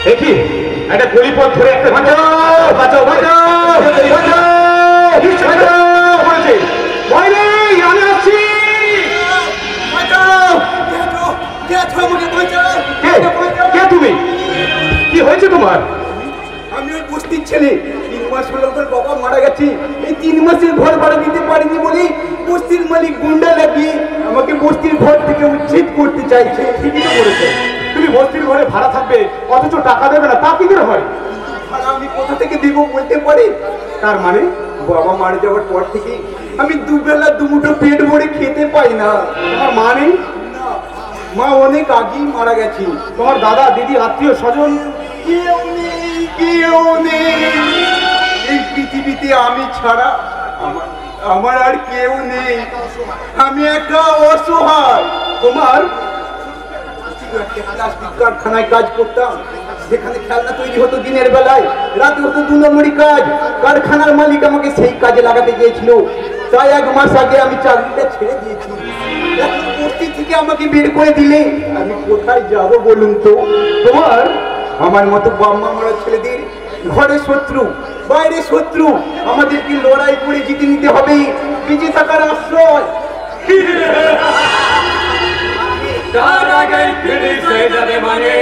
দেখি একটা গলিপথ ধরে একটা বাঁচাও বাঁচাও বাঁচাও বলেছে ভয় নেই আমি আসছি কে তুমি কি হয়েছে তোমার আমি ওই বস্তির ছেলে 3 মাস হলো আমার বাবা মারা গেছে এই 3 মাসের ঘর ভাড়া দিতে পারিনি বলে বস্তির মালিক গুন্ডা লাগিয়ে আমাকে বস্তির ঘর থেকে উচ্ছেদ করতে চাইছে। ঠিকই তো বলেছে তুমি বস্তির ঘরে ভাড়া থাকবে অথচ টাকা দেবে না তা কি করে হয় ভাড়া আমি কোথা থেকে দিব বলতে পারি তার মানে বাবা মারা যাওয়ার পর থেকে আমি দুবেলা দুমুঠো পেট ভরে খেতে পাই না। তোমার মা নেই মা অনেক আগেই মারা গেছে। তোমার দাদা দিদি আত্মীয় স্বজন কেউ নেই কেউ নেই এই পৃথিবীতে আমি ছাড়া আমার আর কেউ নেই। আমি একটা অসহায়। তোমার প্লাস্টিক কারখানায় কাজ করতাম যেখানে খেলনা তৈরি হতো দিনের বেলায় রাতে হতো 2 নম্বরই কাজ। কারখানার মালিক আমাকে সেই কাজে লাগাতে চেয়েছিল তাই 1 মাস আগে আমি চাকরিটা ছেড়ে দিয়েছি। এখন বস্তি থেকে আমাকে বের করে দিলে আমি কোথায় যাব বলুন তো। তোমার আমার মতো বাম্মা মারা ছেলেদের ঘরে শত্রু বাইরে শত্রু আমাদেরকে লড়াই করে জিতে নিতে হবে বেঁচে থাকার আশ্রয়। তার আগে ফিনিশ হয়ে যাবে মানে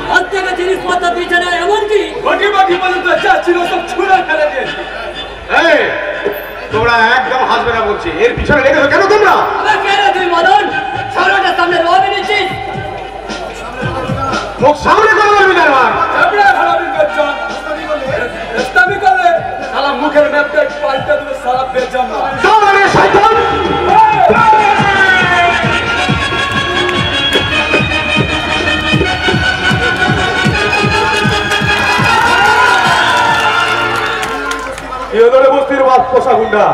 হাত থেকে জিনিসপত্র পিছনে এমনকি বাকি বাকি পর্যন্ত যা ছিল সব ছুঁড়ে ফেলে দিয়েছি। তোমরা একদম হাসবে না বলছি এর পিছনে লেগেছো কেন তোমরা কেন তুই মদন সামনে সামনে রবি নিচ্ছিস মুখ সামনে করে বলবি না আমার আমরা হারাবি করছো রাস্তামি করলে শালা মুখের ম্যাপটা পাল্টে দিলে সারা বেজাম না সামনে শয়তান এদরে বস্তির বাস পোষা গুন্ডা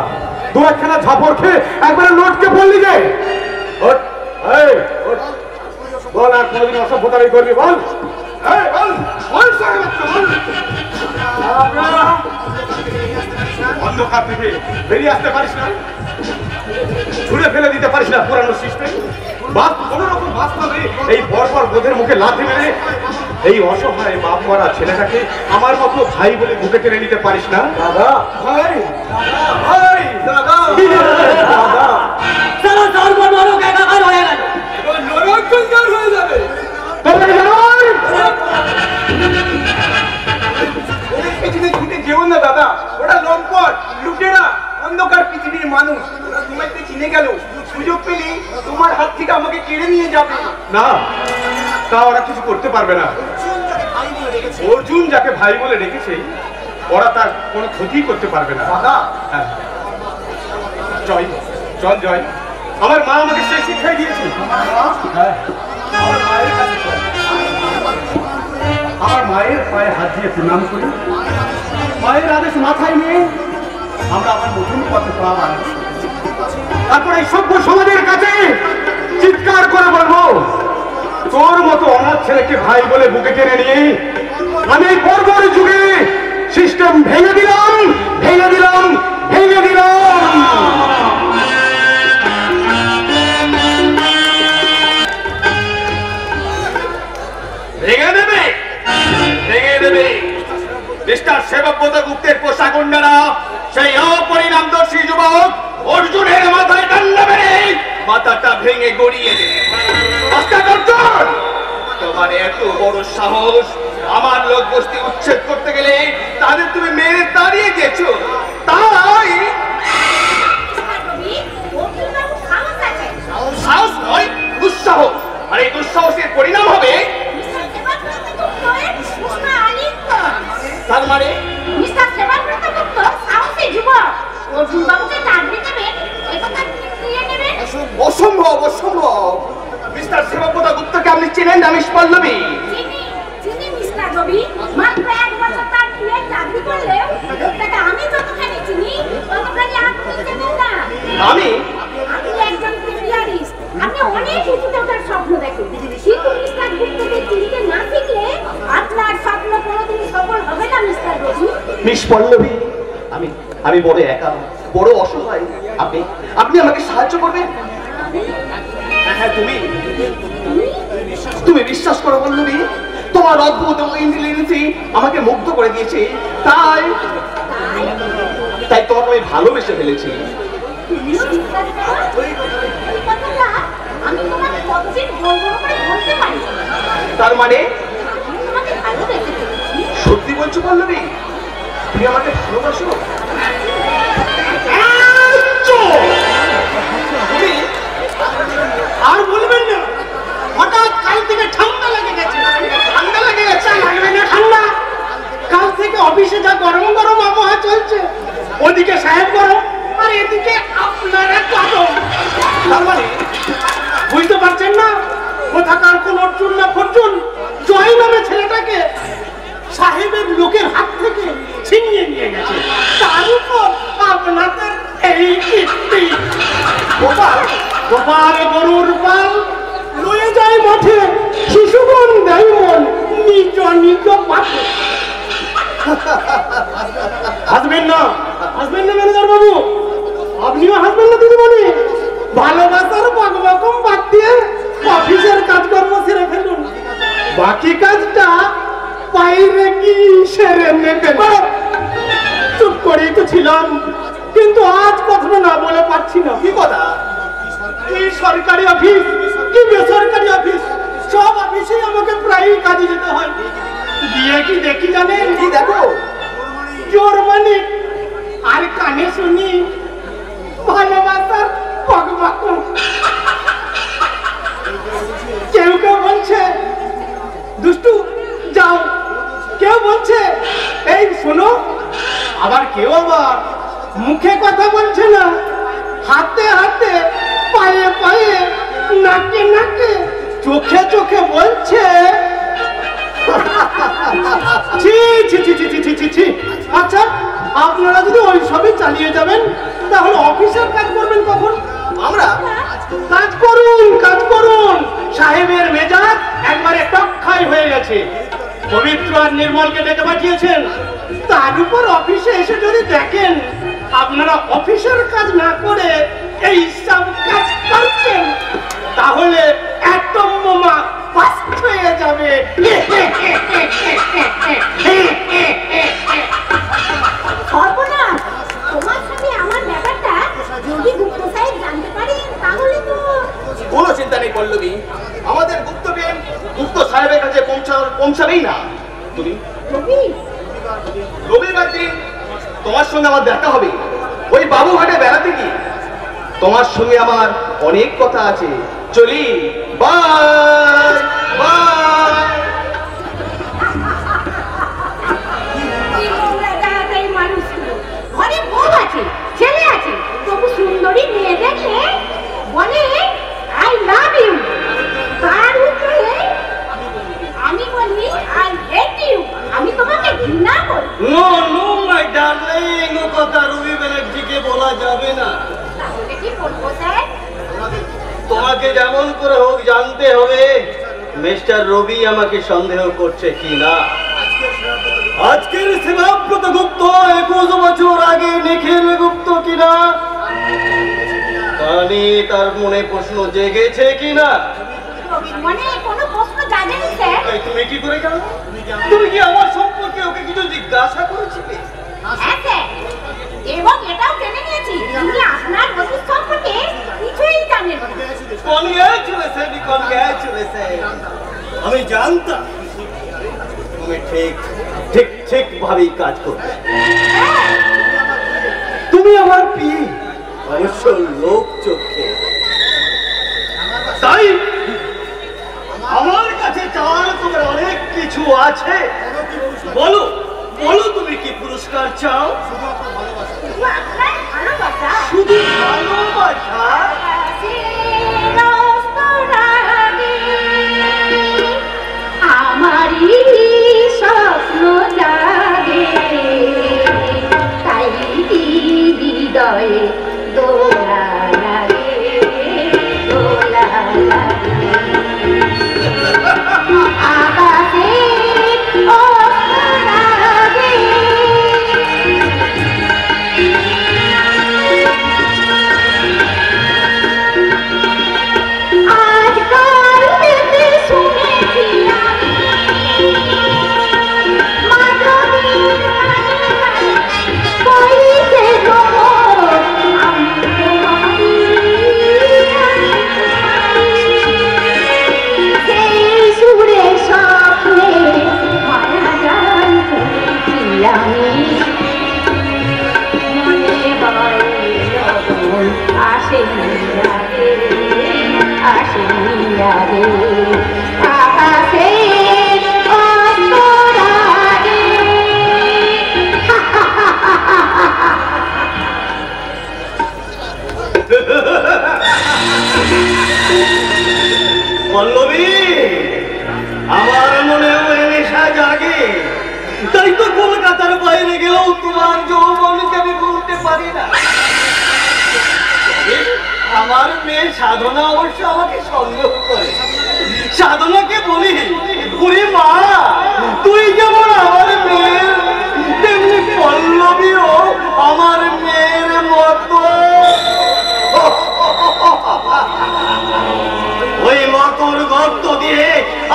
2-1খানা ঝাপড় খেয়ে একবারে লোটকে পড়লি যে ওঠ এই ওঠ বল আর কোনোদিন অসভ্যতামি করবি বল এই বল বল সাহেব বল অন্ধকার থেকে বেরিয়ে আসতে পারিস না ছুঁড়ে ফেলে দিতে পারিস না পুরানো সিস্টেম বাপ কোন রকম বাস পাবে এই পরপর বোধের মুখে লাথি মেরে এই অসহায় বাপ মারা ছেলেটাকে আমার মতো ভাই বলে বুকে টেনে নিতে পারিস না দাদা ভাই ভাই দাদা দাদা সারা সর্ব নরক একাকার হয়ে গেল এবার নরক গঙ্গার হয়ে যাবে। তোমরা জানোই ওদের পেছনে ছুটে যেও না দাদা ওরা লম্পট লুটেরা অন্ধকার পৃথিবীর মানুষ ওরা তোমাকে চিনে গেল সুযোগ পেলে তোমার হাত থেকে আমাকে কেড়ে নিয়ে যাবে। না তা ওরা কিছু করতে পারবে না অর্জুন যাকে ভাই বলে রেখেছে ওরা তার কোনো ক্ষতি করতে পারবে না দাদা হ্যাঁ। জয় চল জয় আমার মা আমাকে সেই শিক্ষাই দিয়েছে হ্যাঁ। আমার মায়ের কাছে চল। আমার মায়ের পায়ে হাত দিয়ে প্রণাম করি মায়ের আদেশ মাথায় নিয়ে আমরা আমার নতুন পথে পা বাড়াবো তারপর এই সভ্য সমাজের কাছে চিৎকার করে বলবো তোর মতো অনাথ ছেলেকে ভাই বলে বুকে টেনে নিয়ে আমি এই বর্বর যুগে সিস্টেম ভেঙে দিলাম ভেঙে দিলাম ভেঙে দিলাম ভেঙে দেবে ভেঙে দেবে মিস্টার সেবব্রত গুপ্তের পোশাক গুন্ডারা সেই অপরিণামদর্শী যুবক অর্জুনের মাথায় ডান্ডা মেরে মাথাটা ভেঙে গড়িয়ে দেবে তোমার এত বড় সাহস আমার লোক বস্তি উচ্ছেদ করতে গেলে তাদের তুমি মেরে দাঁড়িয়ে গেছো তাই সাহস নয় দুঃসাহস আর এই দুঃসাহসের পরিণাম হবে তার মানে অসম্ভব অসম্ভব মিস্টার সেবব্রত গুপ্তকে আপনি চেনেন রমেশ পল্লবী আমি আপনি অনেক কিছুতে ওঠার স্বপ্ন দেখেন কিন্তু মিস্টার গুপ্তকে চিনতে না শিখলে আপনার স্বপ্ন কোনোদিন সফল হবে না মিস্টার রবি। মিস পল্লবী আমি বড় একা বড় অসহায় আপনি আমাকে সাহায্য করবেন হ্যাঁ তুমি বিশ্বাস করো পল্লবী, তোমার অদ্ভুত ইন্টেলিজেন্সি আমাকে মুগ্ধ করে দিয়েছে। তাই তোমাকে আমি ভালোবেসে ফেলেছি। তুমিও বিশ্বাস করো? এই কথাটা আমি তোমাকে কতদিন বলবো করে বলতে পারি। তার মানে আমি তোমাকে ভালোবেসে ফেলেছি। সত্যি বলছো পল্লবী? তুমি আমাকে ভালোবাসো? আর বলবেন না, হঠাৎ কাল থেকে ঠান্ডা লেগে গেছে। ঠান্ডা লেগে গেছে? লাগবে না ঠান্ডা। কাল থেকে অফিসে যা গরম গরম আবহাওয়া চলছে, ওদিকে সাহেব গরম আর এদিকে আপনারা গরম। তার মানে বুঝতে পারছেন না, কোথাকার কোন অর্জুন না ফরচুন জয় নামে ছেলেটাকে সাহেবের লোকের হাত থেকে ছিনিয়ে নিয়ে গেছে। তার উপর আপনাদের এই কীর্তি। গোপাল গোপাল গরুর পাল লয়ে যায় মাঠে, শিশুগণ দেয় মন নিজ নিজ পাঠে। হাসবেন না, হাসবেন না ম্যানেজার বাবু, আপনিও হাসবেন না দিদিমণি। ভালোবাসার বকবকম বাদ দিয়ে অফিসের কাজকর্ম সেরে ফেলুন, বাকি কাজটা বাইরে কি সেরে নেবেন। চুপ করেই তো ছিলাম, কিন্তু আজ কথাটা না বলে পারছি না। কি কথা? কি সরকারি অফিস কি বেসরকারি অফিস, সব অফিসেই আমাকে প্রায়ই কাজে যেতে হয়। গিয়ে কি দেখি জানেন? কি দেখো? জোর মানে আর কানে শুনি ভালোবাসার বকবকম। কেউ কেউ বলছে দুষ্টু যাও, কেউ বলছে এই শোনো, আবার কেউ আবার মুখে কথা বলছে না, হাতে হাতে পায়ে পায়ে নাকে নাকে চোখে চোখে বলছে। ছি ছি ছি ছি ছি ছি ছি ছি। আচ্ছা, আপনারা যদি ওই সবই চালিয়ে যাবেন তাহলে অফিসের কাজ করবেন কখন? আমরা কাজ করুন, কাজ করুন। সাহেবের মেজাজ একবারে টকখাই হয়ে গেছে। পবিত্র আর নির্মলকে ডেকে পাঠিয়েছেন, তার উপর অফিসে এসে যদি দেখেন আপনারা অফিসের কাজ না করে এই সব কাজ করছেন, তাহলে অ্যাটম বোমা বাস্ট হয়ে যাবে। সর্বনাশ, তোমার সাথে আমার ব্যাপারটা যদি গুপ্ত সাহেব জানতে পারেন তাহলে তো। কোনো চিন্তা নেই পল্লবী, আমাদের গুপ্ত সাহেবের কাছে পৌঁছাবেই না। তুমি রবি, রবিবার দিন তোমার সঙ্গে আমার দেখা হবে ওই বাবুঘাটে বেড়াতে গিয়ে। তোমার সঙ্গে আমার অনেক কথা আছে। চলি, বাই বাই। তোমরা তাড়াতাড়ি মানুষগুলো, ঘরে বউ আছে, ছেলে আছে, তবু সুন্দরী মেয়ে দেখে বলে আই লাভ ইউ, তার উত্তরে আমি বলি আই হেট ইউ, আমি তোমাকে ঘৃণা করি। নো নো মাই ডার্লিং, ও কথা রবি ব্যানার্জিকে বলা যাবে না। তাহলে কি বলবো স্যার? তোমাকে যেমন করে হোক জানতে হবে মিস্টার রবি আমাকে সন্দেহ করছে কিনা। আজকের সেবাব্রত গুপ্ত 21 বছর আগে নিখিল গুপ্ত কিনা, তা নিয়ে তার মনে প্রশ্ন জেগেছে কিনা। রবির মনে কোনো প্রশ্ন জাগেনি স্যার। এই তুমি কি করে জানো? তুমি কি আমার সম্পর্কে ওকে কিছু জিজ্ঞাসা করেছিলে? হ্যাঁ স্যার, এবং এটাও জেনে নিয়েছি তিনি আপনার বন্ধু সম্পর্কে কিছুই জানেন না। Congratulation, congratulation. আমি জানতাম তুমি ঠিক ঠিক ঠিক ভাবেই কাজ করবে। তুমি আমার পিয়ে, অবশ্য লোক চোখে। তাই আমার কাছে চাওয়ার তোমার অনেক কিছু আছে। বলো বলো, তুমি কি পুরস্কার চাও? শুধু আপনার ভালোবাসা। শুধু ভালোবাসা? আমারই স্বপ্ন জাগে, তাই হৃদয়ে দোলা লাগে, দোলা লাগে। আকাশে লাগে, আমার মনেও এ নেশা জাগে, তাই তো কলকাতার বাইরে গেলেও তোমার যৌবনকে আমি ভুলতে পারি না। আমার মেয়ে সাধনা অবশ্য আমাকে সন্দেহ করে। সাধনাকে বলি, ওরে মা, তুই যেমন আমার মেয়ের, তেমনি পল্লবীও আমার মেয়ের মতো। ওই মতর গর্ত দিয়ে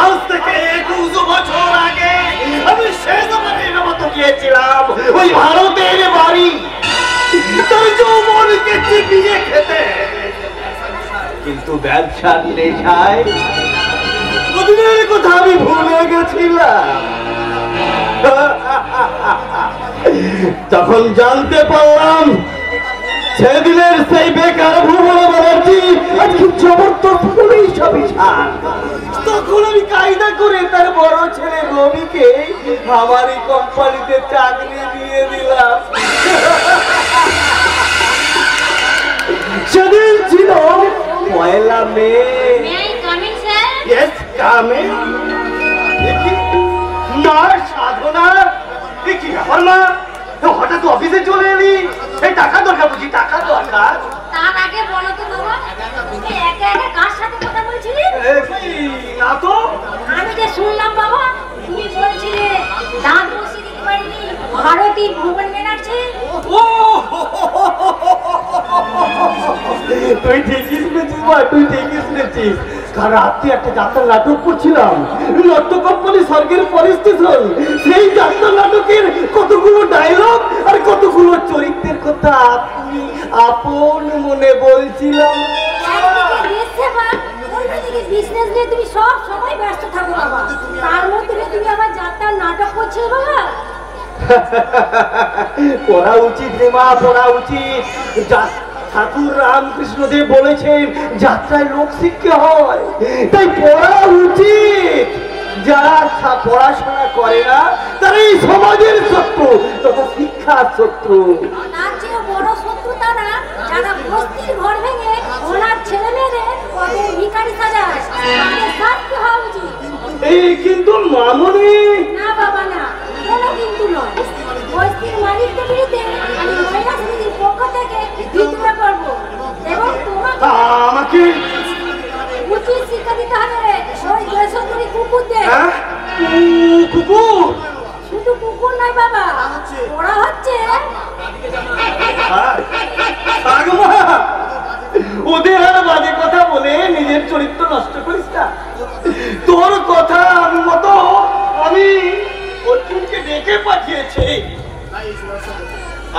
আজ থেকে 21 বছর আগে আমি শেষবারের মতো গিয়েছিলাম ওই ভারতের বাড়ি, তার যৌবনকে চিবিয়ে খেতে। কিন্তু ব্যবসার নেশায় ওদিনের কথা আমি ভুলে গেছিলাম। তখন জানতে পারলাম সেদিনের সেই বেকার ভুবন ব্যানার্জি আজকে জবরদস্ত পুলিশ অফিসার। তখন আমি কায়দা করে তার বড় ছেলে রবিকে আমার এই কোম্পানিতে চাকরি দিয়ে দিলাম। সেদিন ছিল 1 মে। Yes, come in. মা সাধনা, কি ব্যাপার মা? হঠাৎ অফিসে চলে এলি? এই টাকা দরকার বুঝি? টাকা দরকার? তার আগে বলো তো বাবা, তুমি একা একা কার সাথে কথা বলছিলে? না তো। আমি যে শুনলাম বাবা, তুমি বলছিলে দাঁত বসিয়ে দিতে পারিনি ভারতী ভুবন ব্যানার্জি। তুই ঠিকই শুনেছিস মা, তুই ঠিকই শুনেছিস। কাল রাত্রে একটা যাত্রার নাটক করছিলাম, নট্য কোম্পানি স্বর্গের পরিস্থিতি। সেই যাত্রা নাটকের কতগুলো ডায়লগ আর কতগুলো চরিত্রের কথা আপনি আপন মনে বলছিলাম। একদিকে দেশ সেবা, অন্যদিকে বিজনেস নিয়ে তুমি সব সময় ব্যস্ত থাকো বাবা। তার মধ্যে তুমি আবার যাত্রার নাটক করছিলে বাবা। পড়া উচিত রে মা, পড়া উচিত। ঠাকুর রামকৃষ্ণদেব বলেছেন যাত্রায় লোক শিক্ষা হয়, তাই পড়া উচিত। যারা পড়াশোনা করে না তারা এই সমাজের শত্রু তথা শিক্ষার শত্রু। তার চেয়ে বড় শত্রু তারা যারা বস্তির ঘর ভেঙে ওনার ছেলে মেয়েদের পথে ভিখারি সাজায়। তাদের শাস্তি হওয়া উচিত। এই কিন্তু মামনি। না বাবা না, কোনো কিন্তু নয়। বস্তির মালিকদের বিরুদ্ধে আমি মহিলা সমিতির পক্ষ থেকে বিদ্রোহ করবো এবং তোমাকে আমাকে উচিত শিক্ষা দিতে হবে। ওই বেসরকারি কুকুরদের। কুকুর? শুধু কুকুর নয় বাবা, ওরা হচ্ছে ওদের আর বাজে কথা বলে নিজের চরিত্র নষ্ট করিস না। তোর কথা মতো আমি অর্জুনকে ডেকে পাঠিয়েছি।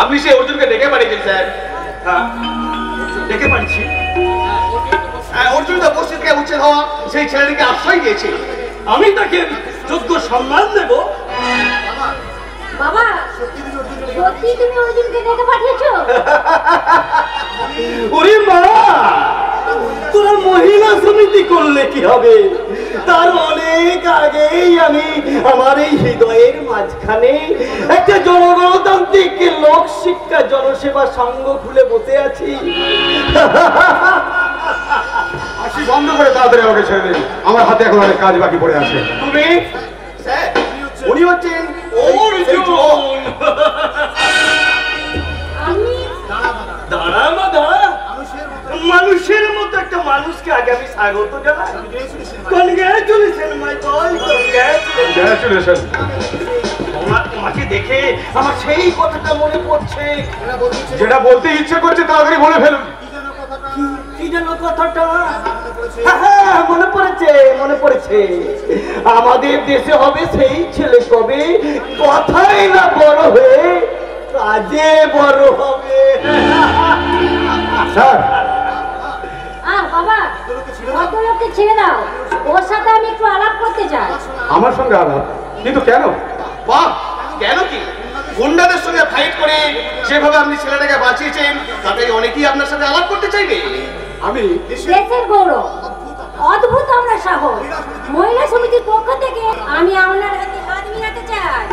আপনি সে অর্জুনকে ডেকে পাঠিয়েছেন স্যার? হ্যাঁ, ডেকে পাঠিয়েছি। অর্জুন তো উপস্থিত থেকে উচ্ছেদ হওয়া সেই ছেলেটিকে আশ্রয় দিয়েছে। আমি তাকে যোগ্য সম্মান দেব। বাবা, সত্যি তুমি অর্জুনকে ডেকে পাঠিয়েছো? ওরে মা, তোরা মহিলা সমিতি করলে কি হবে? তার অনেক আগেই আমি আমার এই হৃদয়ের মাঝখানে একটা জনগণতান্ত্রিক লোক শিক্ষা জনসেবা সংঘ খুলে বসে আছি। হাসি বন্ধ করে তাড়াতাড়ি আমাকে ছেড়ে দিন, আমার হাতে এখন অনেক কাজ বাকি পড়ে আছে। তুমি? স্যার, উনি হচ্ছেন অর্জুন। আমি দাঁড়া মা, দাঁড়া। মানুষের মতো একটা মানুষকে আগে আমি স্বাগত জানাই। কনগ্রাচুলেশন মাই বয়, কংগ্রাচুলেশন। তোমাকে দেখে আমার সেই কথাটা মনে পড়ছে। যেটা বলতে ইচ্ছে করছে তাড়াতাড়ি বলে ফেলুন। কি যেন কথাটা? হ্যাঁ, মনে পড়েছে, মনে পড়েছে। আমাদের দেশে হবে সেই ছেলে কবে কথাই না বড় হয়ে কাজে বড় হবে। স্যার, বাবা, ভদ্রলোককে ছেড়ে দাও, ওর সাথে আমি একটু আলাপ করতে চাই। আমার সঙ্গে আলাপ? কিন্তু কেন? বাহ, কেন কি? গুন্ডাদের সঙ্গে ফাইট করে যেভাবে আপনি ছেলেটাকে বাঁচিয়েছেন তাতে অনেকেই আপনার সাথে আলাপ করতে চাইবে। আমি দেশের গৌরব, অদ্ভুত আমরা সাহস। মহিলা সমিতির পক্ষ থেকে আমি আপনার হাতে হাত মিলাতে চাই।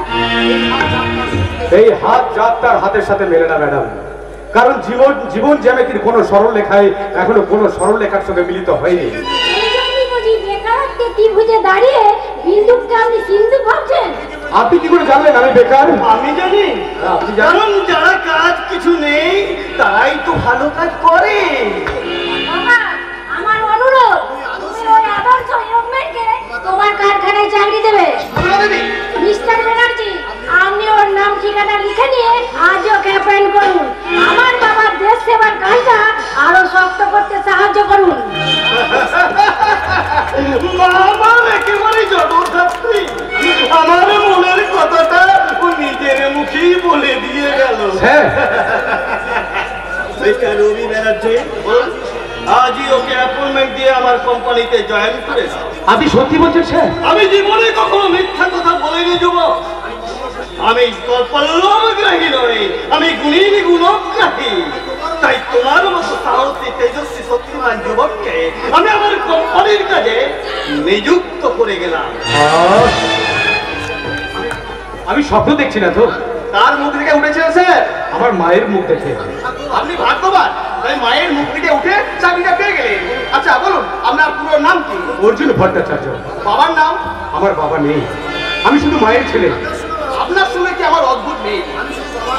এই হাত যাত্রার হাতের সাথে মেলে না ম্যাডাম, কারণ জীবন জ্যামিতির কোনো সরল লেখায় এখনো কোনো সরল লেখার সঙ্গে মিলিত হয়নি। এই জন্যই বুঝি বেকারত্বে ত্রিভুজে দাঁড়িয়ে সিন্ধু ভাবছেন? আপনি কি করে জানলেন আমি বেকার? আমি জানি, আপনি জানেন? কারণ যারা কাজ কিছু নেই তারাই তো ভালো কাজ করে। বাবা, আমার অনুরোধ, তুমি ওই আদর্শ ইয়ংম্যানকে তোমার কারখানায় চাকরি দেবে। মিস্টার ব্যানার্জি, আপনি ওর নাম ঠিকানা লিখে নিয়ে আজ ওকে অ্যাপয়েন্ট করুন। আমার বাবার দেশ সেবার কাজটা আরো শক্ত করতে সাহায্য করুন। বাবা একেবারে জবরদস্তি, আমার মনের কথাটা ও নিজের মুখেই বলে দিয়ে গেল। হ্যাঁ, মিস্টার রবি ব্যানার্জি, আজই ওকে অ্যাপয়েন্টমেন্ট দিয়ে আমার কোম্পানিতে জয়েন করে দাও। আপনি সত্যি বলছেন স্যার? আমি জীবনে কখনো মিথ্যা কথা বলিনি যুবক। আমি কল্পগ্রাহী নই, আমি গুণীর গুণগ্রাহী। তাই তোমার মতো সাহসী তেজস্বী শক্তিমান যুবককে আমি আমার কোম্পানির কাজে নিযুক্ত করে গেলাম। আমি স্বপ্ন দেখছি না তো। তার মুখ থেকে উঠেছিল স্যার? আমার মায়ের মুখ দেখে। আপনি ভাগ্যবান, তাই মায়ের মুখ থেকে উঠে চাকরিটা পেয়ে গেলেন। আচ্ছা বলুন, আপনার পুরো নাম কি? অর্জুন ভট্টাচার্য। বাবার নাম? আমার বাবা নেই, আমি শুধু মায়ের ছেলে। আপনার শুনে কি আমার অদ্ভুত নেই?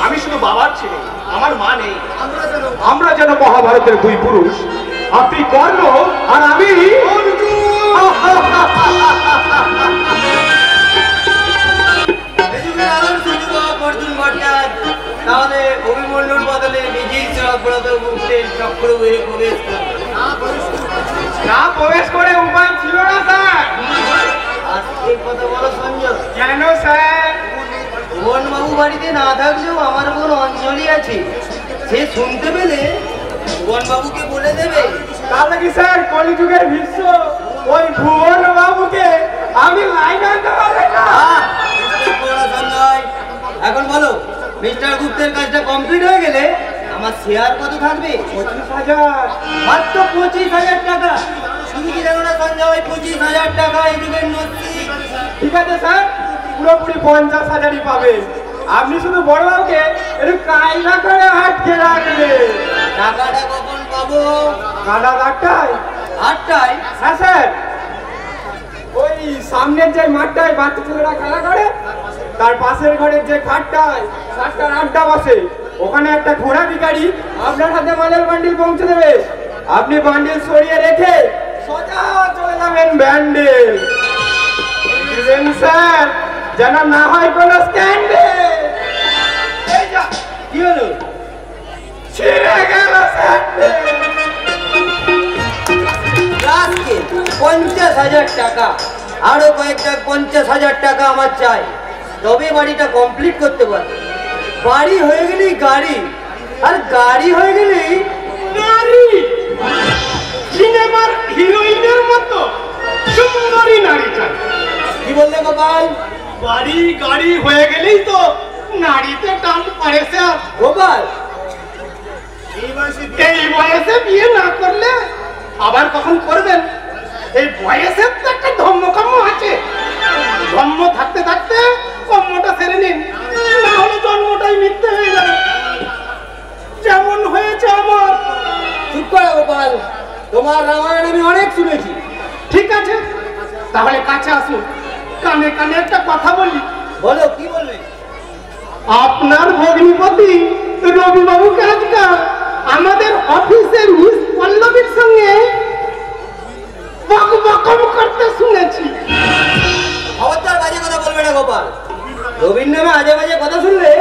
আমি শুধু বাবার ছেলে, আমার মা নেই। আমরা যেন মহাভারতের দুই পুরুষ, আপনি কর্ণ আর আমি অর্জুন ভট্টাচার্য তাহলে অভিমন্যুর বদলে নিজেই চক্রত মুক্তের চক্র হয়ে প্রবেশ করবে। না প্রবেশ করে উপায় ছিল না স্যার। আজকে কথা বলো সঞ্জয়। কেন স্যার? বোন বাবু বাড়িতে না থাকলেও আমার বোন অঞ্জলি আছে, সে শুনতে পেলে বোন বাবুকে বলে দেবে। তাহলে কি স্যার কলিযুগের ভীষ্ম ওই ভুবন বাবুকে আমি লাইন আনতে পারবে না? সঞ্জয়, এখন বলো, মিস্টার গুপ্তের কাজটা কমপ্লিট হয়ে গেলে আমার শেয়ার কত থাকবে? 25,000। মাত্র 25,000 টাকা। তুমি কি জানো না সঞ্জয়, 25,000 টাকা এই যুগের নথি। ঠিক আছে স্যার, পুরোপুরি 50,000ই পাবে। আপনি শুধু বড় বাবুকে একটু কায়দা করে আটকে রাখবে। টাকাটা কখন পাবো? কাটা 8টায়। 8টায়? হ্যাঁ স্যার, ওই সামনের যে মাঠটায় বাচ্চা ছেলেরা খেলা করে তার পাশের ঘরের যে খাটটায় 7টার আড্ডা বসে, ওখানে একটা ঘোড়া ভিখারি আপনার হাতে মালের বান্ডিল পৌঁছে দেবে। আপনি বান্ডিল সরিয়ে রেখে সোজা চলে যাবেন ব্যান্ডেল। বুঝলেন স্যার, যেন না হয় কোনো স্ক্যান্ডেল। এই যা, কি হলো? ছিঁড়ে গেল স্যান্ডেল। আজকে 50,000 টাকা, আরো কয়েকটা 50,000 টাকা আমার চাই, তবে বাড়িটা কমপ্লিট করতে পারবে। বাড়ি হয়ে গেলেই গাড়ি, আর গাড়ি হয়ে গেলেই নারী, সিনেমার হিরোইনের মতো সুন্দরী নারী চাই। কি বললে গোপাল? বাড়ি গাড়ি হয়ে গেলেই তো নারীতে টান পড়ে স্যার। গোপাল, এই বয়সে বিয়ে না করলে আবার কখন করবেন? এই বয়সের তো একটা ধর্মকর্ম আছে। ধর্ম থাকতে থাকতে কর্মটা সেরে নিন, না হলে জন্মটাই মিথ্যে হয়ে যাবে, যেমন হয়েছে আমার। চুপ করো গোপাল, তোমার রামায়ণ আমি অনেক শুনেছি। ঠিক আছে, তাহলে কাছে আসুন, কানে কানে একটা কথা বলি। বলো, কি বলবে? আপনার ভগ্নিপতি রবিবাবুকে আজকাল আমাদের অফিসের মিস পল্লবীর সঙ্গে বকবকম করতে শুনেছি। খবরদার বাজে কথা বলবে না গোপাল। রবীন্দ্র নামে আজে বাজে কথা শুনলে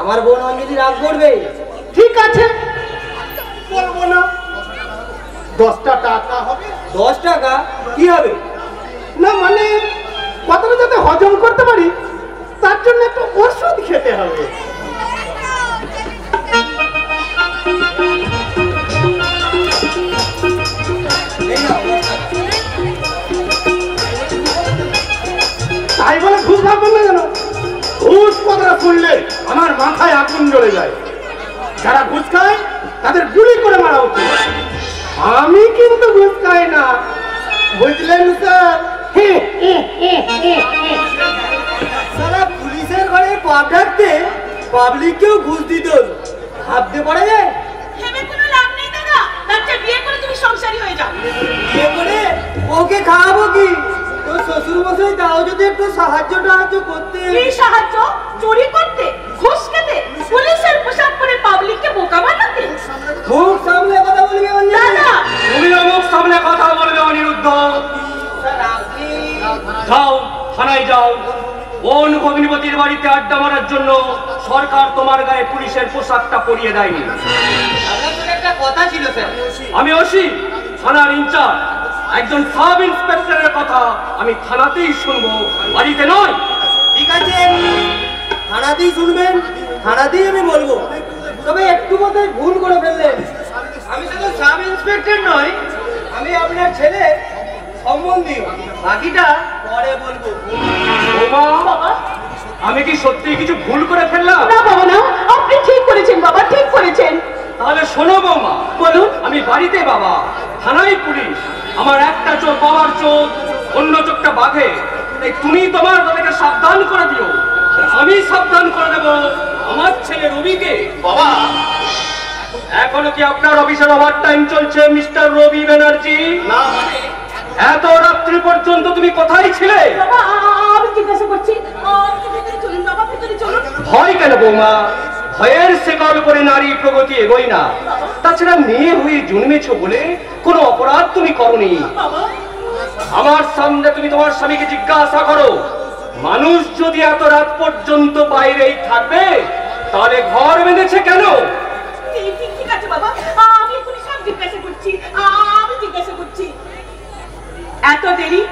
আমার বোন অঞ্জলি রাগ করবে। ঠিক আছে, বলবো না। 10টা টাকা হবে। 10 টাকা কি হবে? না মানে কথাটা যাতে হজম করতে পারি তার জন্য একটু ওষুধ খেতে হবে। এই নাও 10 টাকা। তাই বলে ঘুষ ভাববেন না যেন। ঘুষ কথাটা শুনলে আমার মাথায় আগুন জ্বলে যায়। যারা ঘুষ খায় তাদের গুলি করে মারা উচিত। আমি কিন্তু ঘুষ খাই না, বুঝলেন স্যার? সারা পুলিশের ঘরে পাপ ডাকতে পাবলিককেও ঘুষ দিত, ভাবতে পারা যায়? ভেবে কোনো লাভ নেই দাদা, তার চেয়ে বিয়ে করে তুমি সংসারী হয়ে যাও। বিয়ে করে ওকে খাওয়াবো কি? তো শ্বশুর মশাই তাও যদি একটু সাহায্য করতে। কি সাহায্য? চুরি করতে, ঘুষ খেতে, পুলিশের পোশাক পরে পাবলিককে বোকা বানাতে? মুখ সামলে কথা বলবি না না, তুমি মুখ সামনে কথা বলবে অনিরুদ্ধ। স্যার আপনি যাও থানায় যাও। কোন ভগ্নিপতির বাড়িতে আড্ডা মারার জন্য সরকার তোমার গায়ে পুলিশের পোশাকটা পরিয়ে দেয়নি? আপনার সঙ্গে একটা কথা ছিল স্যার। আমি ওসি, থানার ইনচার্জ। একজন সাব ইন্সপেক্টরের কথা আমি থানাতেই শুনবো, বাড়িতে নয়। ঠিক আছে, থানাতেই শুনবেন, থানাতেই আমি বলবো। তবে একটু বোধহয় ভুল করে ফেললেন। আমি শুধু সাব ইন্সপেক্টর নই, আমি আপনার ছেলে সম্বন্ধী। বাকিটা পরে বলবো। বাবা, আমি কি সত্যি কিছু ভুল করে ফেললাম? না বাবা না, আপনি ঠিক করেছেন বাবা, ঠিক করেছেন। তাহলে শোনো বৌমা, বলুন। আমি বাড়িতে বাবা, থানায় পুলিশ। আমার একটা চোখ বাবার চোখ, অন্য চোখটা বাঘে। তাই তুমি তোমার তাদেরকে সাবধান করে দিও। আমি সাবধান করে দেব আমার ছেলে রবিকে। বাবা, এখনো কি আপনার অফিসের ওভার টাইম চলছে মিস্টার রবি ব্যানার্জি? না। এত রাত্রি পর্যন্ত তুমি কোথায় ছিলে? বাবা আমি জিজ্ঞাসা করছি, ভিতরে চলুন বাবা, ভিতরে চলুন। ভয় কেন বৌমা? ভয়ের শিকার করে নারী প্রগতি এগোয় না। তাছাড়া মেয়ে হয়ে জন্মেছো বলে কোনো অপরাধ তুমি করনি। বাবা আমার সামনে তুমি তোমার স্বামীকে জিজ্ঞাসা করো, মানুষ যদি এত রাত পর্যন্ত বাইরেই থাকবে তাহলে ঘর বেঁধেছে কেন? ঠিক আছে বাবা, আমি এখনই সব জিজ্ঞাসা করছি, আমি জিজ্ঞাসা করছি। এত দেরি?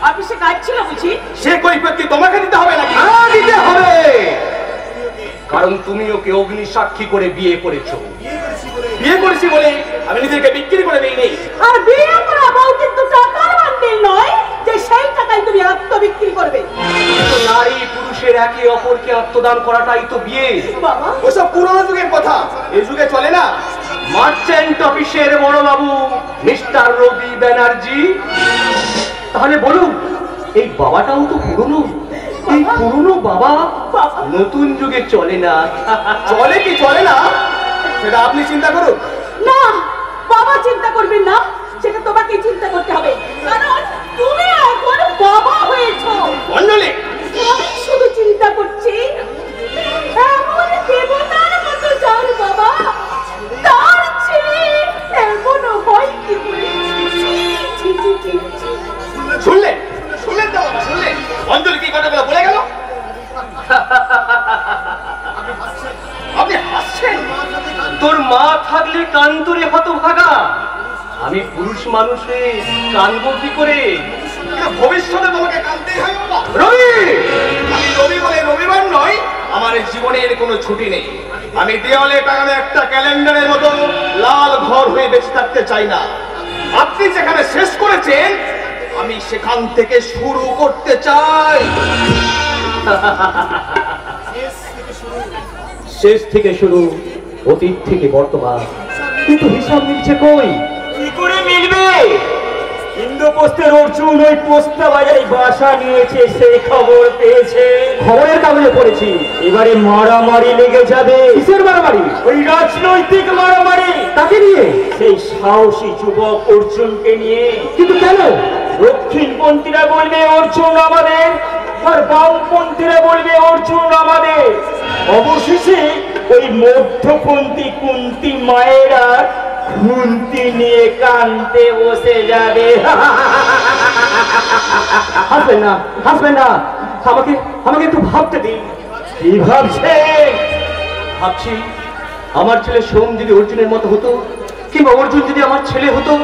অফিসে কাজ ছিল বুঝি? সে কৈফিয়ত তোমাকে দিতে হবে নাকি? দিতে হবে, কারণ তুমি ওকে অগ্নি সাক্ষী করে বিয়ে করেছো। বিয়ে করেছি বলে আমি নিজেকে বিক্রি করে দিইনি। আর বিয়ে করা বউ কিন্তু টাকার বান্ডিল নয় যে সেই টাকায় তুমি আত্মবিক্রি করবে। নারী পুরুষের একে অপরকে আত্মদান করাটাই তো বিয়ে। বাবা ওসব পুরনো যুগের কথা, এই যুগে চলে না। মার্চেন্ট অফিসের বড় বাবু মিস্টার রবি ব্যানার্জি। তাহলে বলুন, এই বাবাটাও তো পুরনো। এই পুরনো বাবা নতুন যুগে চলে না। চলে কি চলে না সেটা আপনি চিন্তা করুন। না বাবা চিন্তা করবেন না, সেটা তোমাকে চিন্তা করতে হবে, কারণ তুমি এখন বাবা হয়েছো। মন্ডলী, আমি শুধু চিন্তা করছি এমন দেবতার মতো যার বাবা, তার ছেলে এমন হয় কি করে? ছি, ছি, ছি, ছি। শুনলেন? শুনলেন তো বাবা, শুনলেন? অঞ্জলি কি কথাগুলো বলে গেল? আপনি হাসছেন? তোর মা থাকলে কান্তরে হতভাগা। আমি পুরুষ মানুষে কানবো কি করে? ভবিষ্যতে তোমাকে কানতেই হবে বাবা। রবি, আমি রবি বলে রবিবার নয়, আমার জীবনের কোনো ছুটি নেই। আমি দেওয়ালে টাঙানো একটা ক্যালেন্ডারের মতো লাল ঘর হয়ে বেঁচে থাকতে চাই না। আপনি যেখানে শেষ করেছেন আমি সেখান থেকে শুরু করতে চাই। শেষ থেকে শুরু, অতীত থেকে বর্তমান, কিন্তু হিসাব মিলছে কই? কি করে মিলবে? ইন্দ্রপ্রস্থের অর্জুন ওই পোস্তা বাজারে বাসা নিয়েছে, সেই খবর পেয়েছে। খবরের কাগজে পড়েছি। এবারে মারামারি লেগে যাবে। কিসের মারামারি? ওই রাজনৈতিক মারামারি। তাকে নিয়ে? সেই সাহসী যুবক অর্জুনকে নিয়ে। কিন্তু কেন? দক্ষিণপন্থীরা বলবে অর্জুন আমাদের, আর বামপন্থীরা বলবে অর্জুন আমাদের। অবশেষে ওই মধ্যপন্থী কুন্তি মায়েরা খুন্তি নিয়ে কানতে বসে যাবে। হাসবেন না, হাসবেন না। আমাকে আমাকে একটু ভাবতে দিন। কি ভাবছে? ভাবছি আমার ছেলে সোম যদি অর্জুনের মতো হতো, কিংবা অর্জুন যদি আমার ছেলে হতো,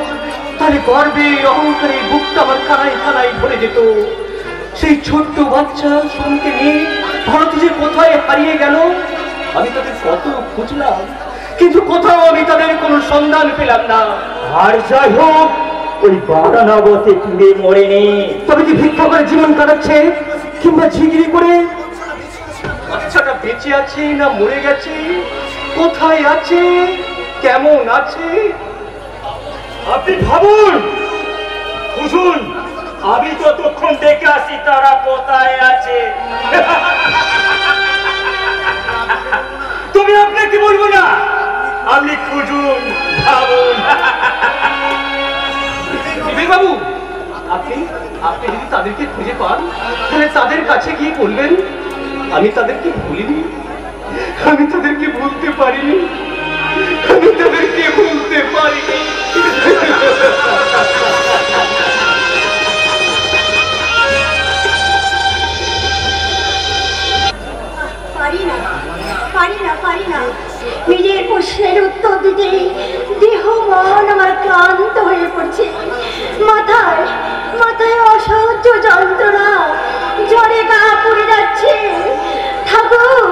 তাহলে গর্বে অহংকারে বুকটা আমার কানায় কানায় ভরে যেত। সেই ছোট্ট বাচ্চা সোমকে নিয়ে ভারত যে কোথায় হারিয়ে গেল, আমি তাদের কত খুঁজলাম, কিন্তু কোথাও আমি তাদের কোনো সন্ধান পেলাম না। আর যাই হোক, ওই বারানবতে পুড়ে মরেনি। তবে কি ভিক্ষা করে জীবন কাটাচ্ছে, কিংবা ঝিগিরি করে? বাচ্চাটা বেঁচে আছে না মরে গেছে, কোথায় আছে, কেমন আছে? আপনি ভাবুন, বুঝুন, আমি ততক্ষণ দেখে আসি তারা কোথায় আছে। তুমি আপনাকে বলবো না, আপনি খুঁজুন, ভাবুন। বিবেক বাবু, আপনি আপনি আপনি যদি তাদেরকে খুঁজে পান তাহলে তাদের কাছে গিয়ে বলবেন আমি তাদেরকে ভুলিনি, আমি তাদেরকে ভুলতে পারিনি, আমি তাদেরকে ভুলতে পারিনি। পারি না নিজের প্রশ্নের উত্তর দিতে দেহ মন আমার ক্লান্ত হয়ে পড়ছে। মাথায় মাথায় অসহ্য যন্ত্রণা, জ্বরে গা পুড়ে যাচ্ছে। ঠাকুর,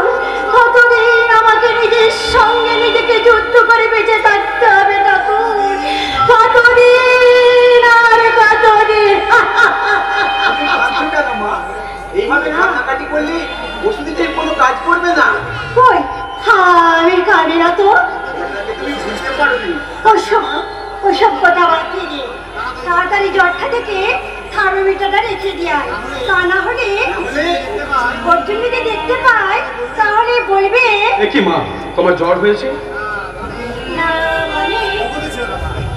কতদিন আমাকে নিজের সঙ্গে নিজেকে যুদ্ধ করে বেঁচে থাকতে হবে ঠাকুর? কতদিন আর কতদিন? এইভাবে কান্নাকাটি করলে ওষুধে কোনো কাজ করবে না। কই, আমি কাঁদি না তো। তুমি বুঝতে পারোনি। ওসব কথা বাদ দিয়ে তাড়াতাড়ি জ্বরটা থেকে থার্মোমিটারটা রেখে দেয়। তা না হলে অর্জুন যদি দেখতে পায় তাহলে বলবে কি মা তোমার জ্বর হয়েছে? না মানে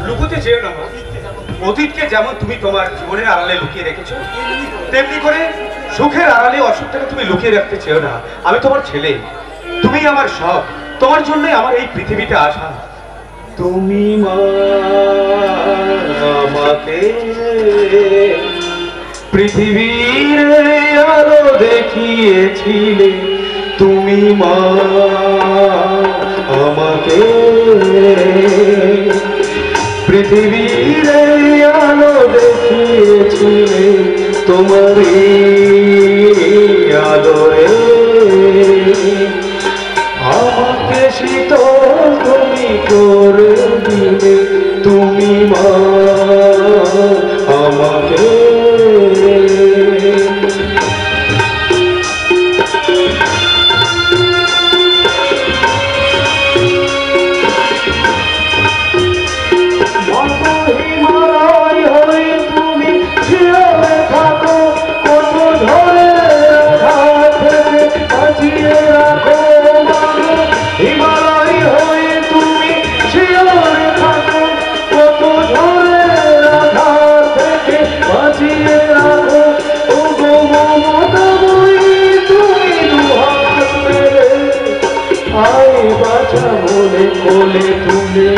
লুকোতে চেয়ে না মা। অতীতকে যেমন তুমি তোমার জীবনের আড়ালে লুকিয়ে রেখেছো, তেমনি করে সুখের আড়ালে অসুখটাকে তুমি লুকিয়ে রাখতে চেও না। আমি তোমার ছেলে, তুমি আমার সব, তোমার জন্যই আমার এই পৃথিবীতে আসা। তুমি মা আমাকে পৃথিবীর আলো দেখিয়েছিলে, তুমি মা আমাকে পৃথিবীর আলো দেখিয়েছিলে, তোমার আলোরে আমাকে শীতল তুমি করে দিলে, তুমি মা আমাকে। কোলে কোলে তুলে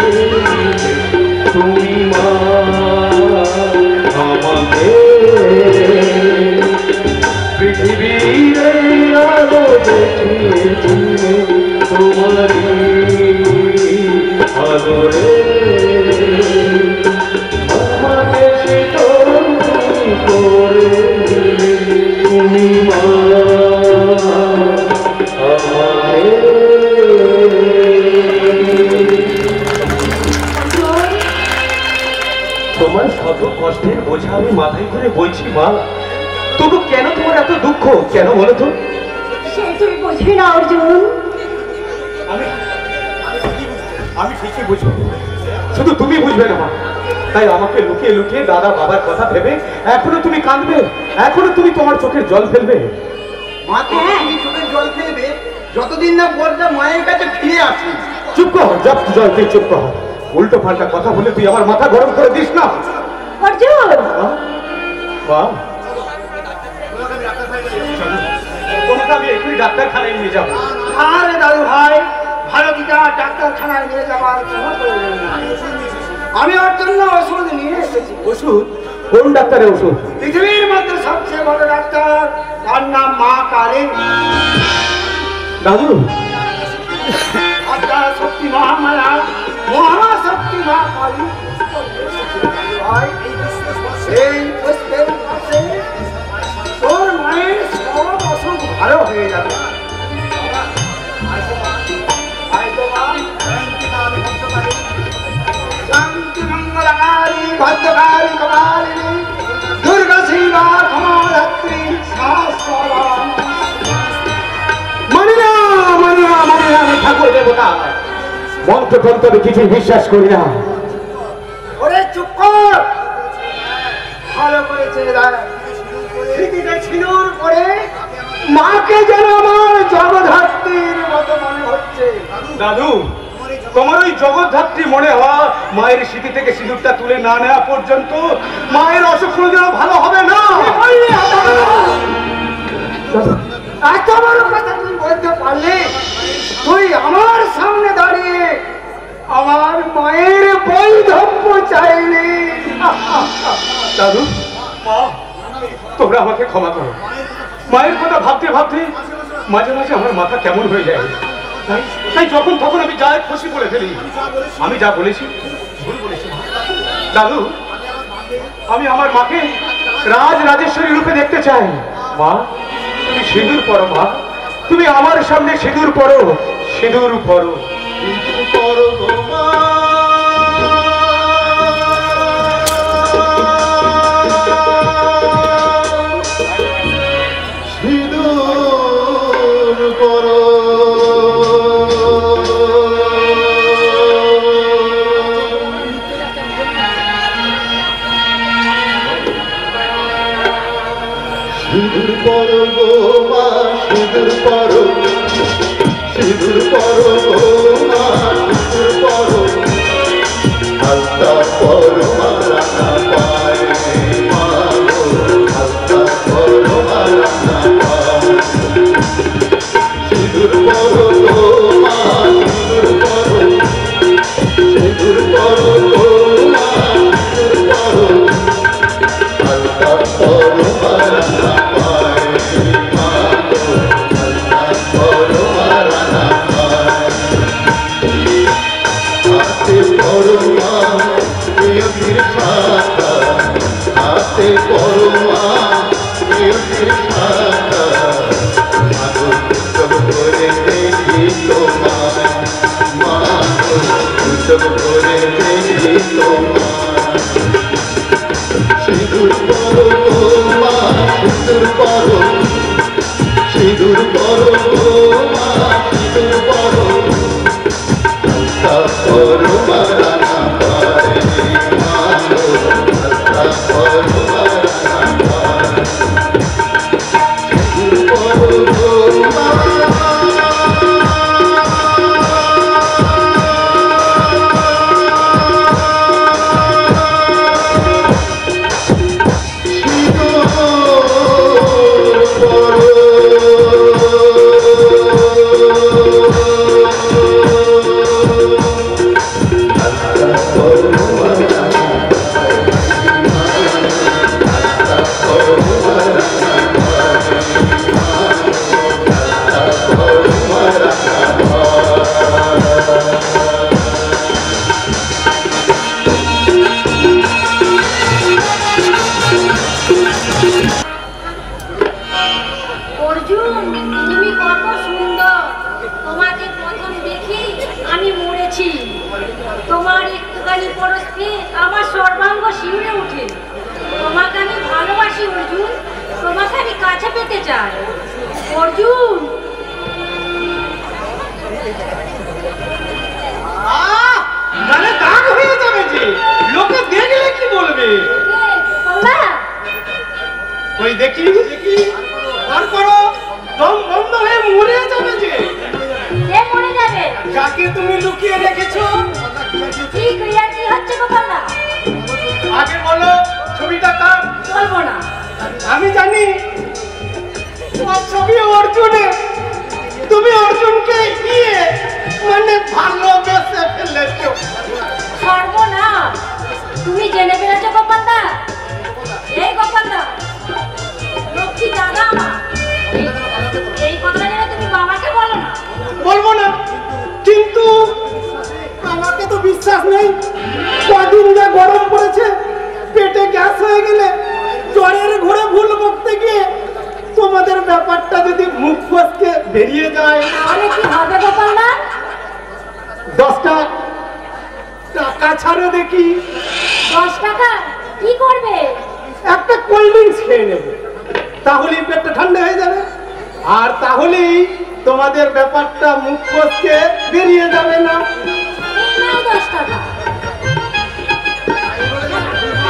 তুমি মা আমাকে পৃথিবীর আলো দেখিয়েছিলে, তোমারই আলোরে আমাকে শীতল তুমি করে দিলে, তুমি মা তোমার শত কষ্টের বোঝা আমি মাথায় করে বইছি মা, তবু কেন তোমার এত দুঃখ? কেন বলো তো? সে তুমি বুঝবি না অর্জুন। আমি ঠিকই বুঝবো, শুধু তুমি বুঝবে না মা। তাই আমাকে লুকিয়ে লুকিয়ে দাদা বাবার কথা ভেবে এখনো তুমি কাঁদবে, এখনো তুমি তোমার চোখের জল ফেলবে। মা তো চোখের জল ফেলবে যতদিন না বড়টা মায়ের কাছে ফিরে আসি। চুপ কর, জব জল তুই চুপ কর। উল্টো পাল্টা কথা বলে তুই আমার মাথা গরম করে দিস না অর্জুন। তোমাকে আমি এখনই ডাক্তারখানায় নিয়ে যাবো। আরে দাদু ভাই, ভালো দিদা ডাক্তারখানায় নিয়ে যাওয়ার কোনো প্রয়োজন নেই। আমি ওর জন্য ওষুধ নিয়ে এসেছি। ওষুধ? কোন ডাক্তারের ওষুধ? পৃথিবীর মধ্যে সবচেয়ে বড় ডাক্তার, তার নাম মা কালী। দাদু আত্মা শক্তি মহামায়া, মহাশক্তি মা কালী। ভাই, এই পুষ্পের কাছে তোর মায়ের সব অসুখ ভালো হয়ে যাবে। শান্তি মঙ্গলকারী ভদ্রকারী কপালিনী দুর্গা শিবা ক্ষমাধাত্রী শাশ্বতা। মানি না, মানি না, মানি না, আমি ঠাকুর দেবতা মন্ত্র তন্ত্র কিছুই বিশ্বাস করি না। ওরে চুপ কর, ভালো করে চেয়ে দেখ। স্মৃতিতে ছিনুর করে মাকে যেন আমার জগধাত্রীর মতো মনে হচ্ছে। দাদু তোমার ওই জগৎধাত্রী মনে হওয়া মায়ের স্মৃতি থেকে সিঁদুরটা তুলে না নেওয়া পর্যন্ত মায়ের অসুখ কোনোদিনও ভালো হবে না। এত বড় কথা তুই বলতে পারলি? তুই আমার সামনে দাঁড়িয়ে আমার মায়ের বৈধব্য চাইলি। দাদু, মা, তোমরা আমাকে ক্ষমা করো। মায়ের কথা ভাবতে ভাবতে মাঝে মাঝে আমার মাথা কেমন হয়ে যায়। তাই যখন তখন আমি যা খুশি বলে ফেলি। আমি যা বলেছি ভুল বলেছি। দাদু, আমি আমার মাকে রাজ রাজেশ্বরী রূপে দেখতে চাই। মা, তুমি সিঁদুর পরো। মা, তুমি আমার সামনে সিঁদুর পরো, সিঁদুর পরো, সিঁদুর পরো গো মা। সিঁদুর পরো গো মা, সিঁদুর পরো, সিঁদুর পরো গো মা, সিঁদুর পরো, হালকা পরো মা রানা পায়ে মা গো, হালকা পরো মা রানা পায়ে। সিঁদুর পরো গো মা, সিঁদুর পরো, সিঁদুর পরো গো মা, সিঁদুর পরো, হালকা পরো মা রানা পায়ে মা গো, হালকা পরো মা রানা পায়ে। হাতে পরো মা প্রিয়তির ছাতা, হাতে পরো মা প্রিয়তির ছাতা, মাগো সব করে দেখি তোমায় মা গো, সব করে দেখি তোমায়। সিঁদুর পরো গো মা, সিঁদুর পরো, সিঁদুর পরো গো মা, সিঁদুর পরো, হালকা পরো মা রানা পায়ে মা গো, হালকা পরো মা রানা পায়ে। সিঁদুর পরো গো মা, অর্জুন, তুমি কত সুন্দর। তোমাকে প্রথম দেখি আমি মরেছি। তোমার একটুখানি পরশে আমার সর্বাঙ্গ শিউরে ওঠে। তোমাকে আমি ভালোবাসি অর্জুন, তোমাকে আমি কাছে পেতে চাই অর্জুন। গালে দাগ হয়ে যাবে যে, লোকে দেখলে কি বলবে? ওই দেখি দেখি, তারপরও দম বন্ধ হয়ে মরে যাবে যে। কে মরে যাবে? যাকে তুমি লুকিয়ে রেখেছো। কি ক্রিয়া কি হচ্ছে গোপালদা? আগে বলো ছবিটা কার? বলবো না। আমি জানি তোমার ছবি অর্জুনের। তুমি অর্জুনকে গিয়ে মানে ভালোবেসে ফেলেছো। সর্বনাশ, তুমি জেনে ফেলেছো গোপালদা। এই গোপালদা, লক্ষ্মী দাদা আমার, এই কথাটা যেন তুমি বাবাকে বলো না। বলবো না, কিন্তু আমাকে তো বিশ্বাস নেই। কদিন যা গরম পড়েছে, পেটে গ্যাস হয়ে গেলে জ্বরের ঘরে ভুল বকতে গিয়ে তোমাদের ব্যাপারটা যদি মুখ ফসকে বেরিয়ে যায়, তাহলে কি হবে গোপালদা? 10টা টাকা ছাড়ো দেখি। 10 টাকা কি করবে? একটা কোল্ড ড্রিঙ্কস খেয়ে নেব, তাহলেই পেটটা ঠান্ডা হয়ে যাবে। আর তাহলেই তোমাদের ব্যাপারটা মুখ ফসকে বেরিয়ে যাবে না। এই নাও 10 টাকা।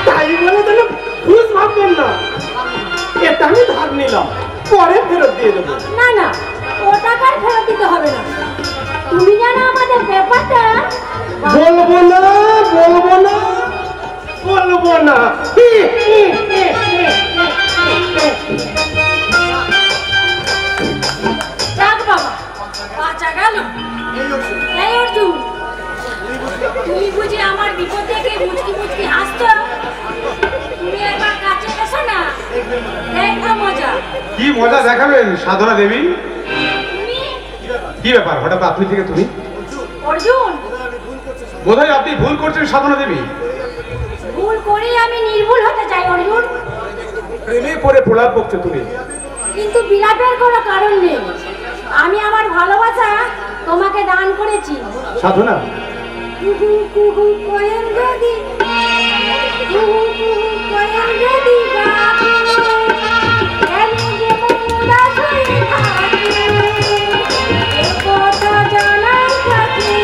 তাই বলে তাহলে খুশ ভাববেন না। এটা আমি ধার নিলাম, পরে ফেরত দিয়ে দেবো। না না, ও টাকার ফেরত দিতে হবে না। তুমি জানো আমাদের ব্যাপারটা? বলবো না বলবো না বলবো না। যাক বাবা, বাঁচা গেল। এই অর্জুন, তুমি বুঝি আমার বিপদ থেকে মুচকি মুচকি হাসছো? তুমি একবার কাছে এসো না, দেখো মজা। কি মজা দেখাবেন সাধনা দেবী? তুমি কি ব্যাপার হঠাৎ আপনি থেকে তুমি? অর্জুন, বোধহয় আপনি ভুল করছেন সাধনা দেবী। ভুল করে আমি নির্ভুল হতে চাই অর্জুন, প্রেমে পড়ে প্রলাপ বকছো তুমি। কিন্তু বিলাপের কোনো কারণ নেই। আমি আমার ভালোবাসা তোমাকে দান করেছি। সাধনা, কুহু কুহু কোয়েল যদি, কুহু কুহু কোয়েল যদি গাবে, কেন যে মন উদাস হয়ে থাকে, এ কথা জানার থাকে।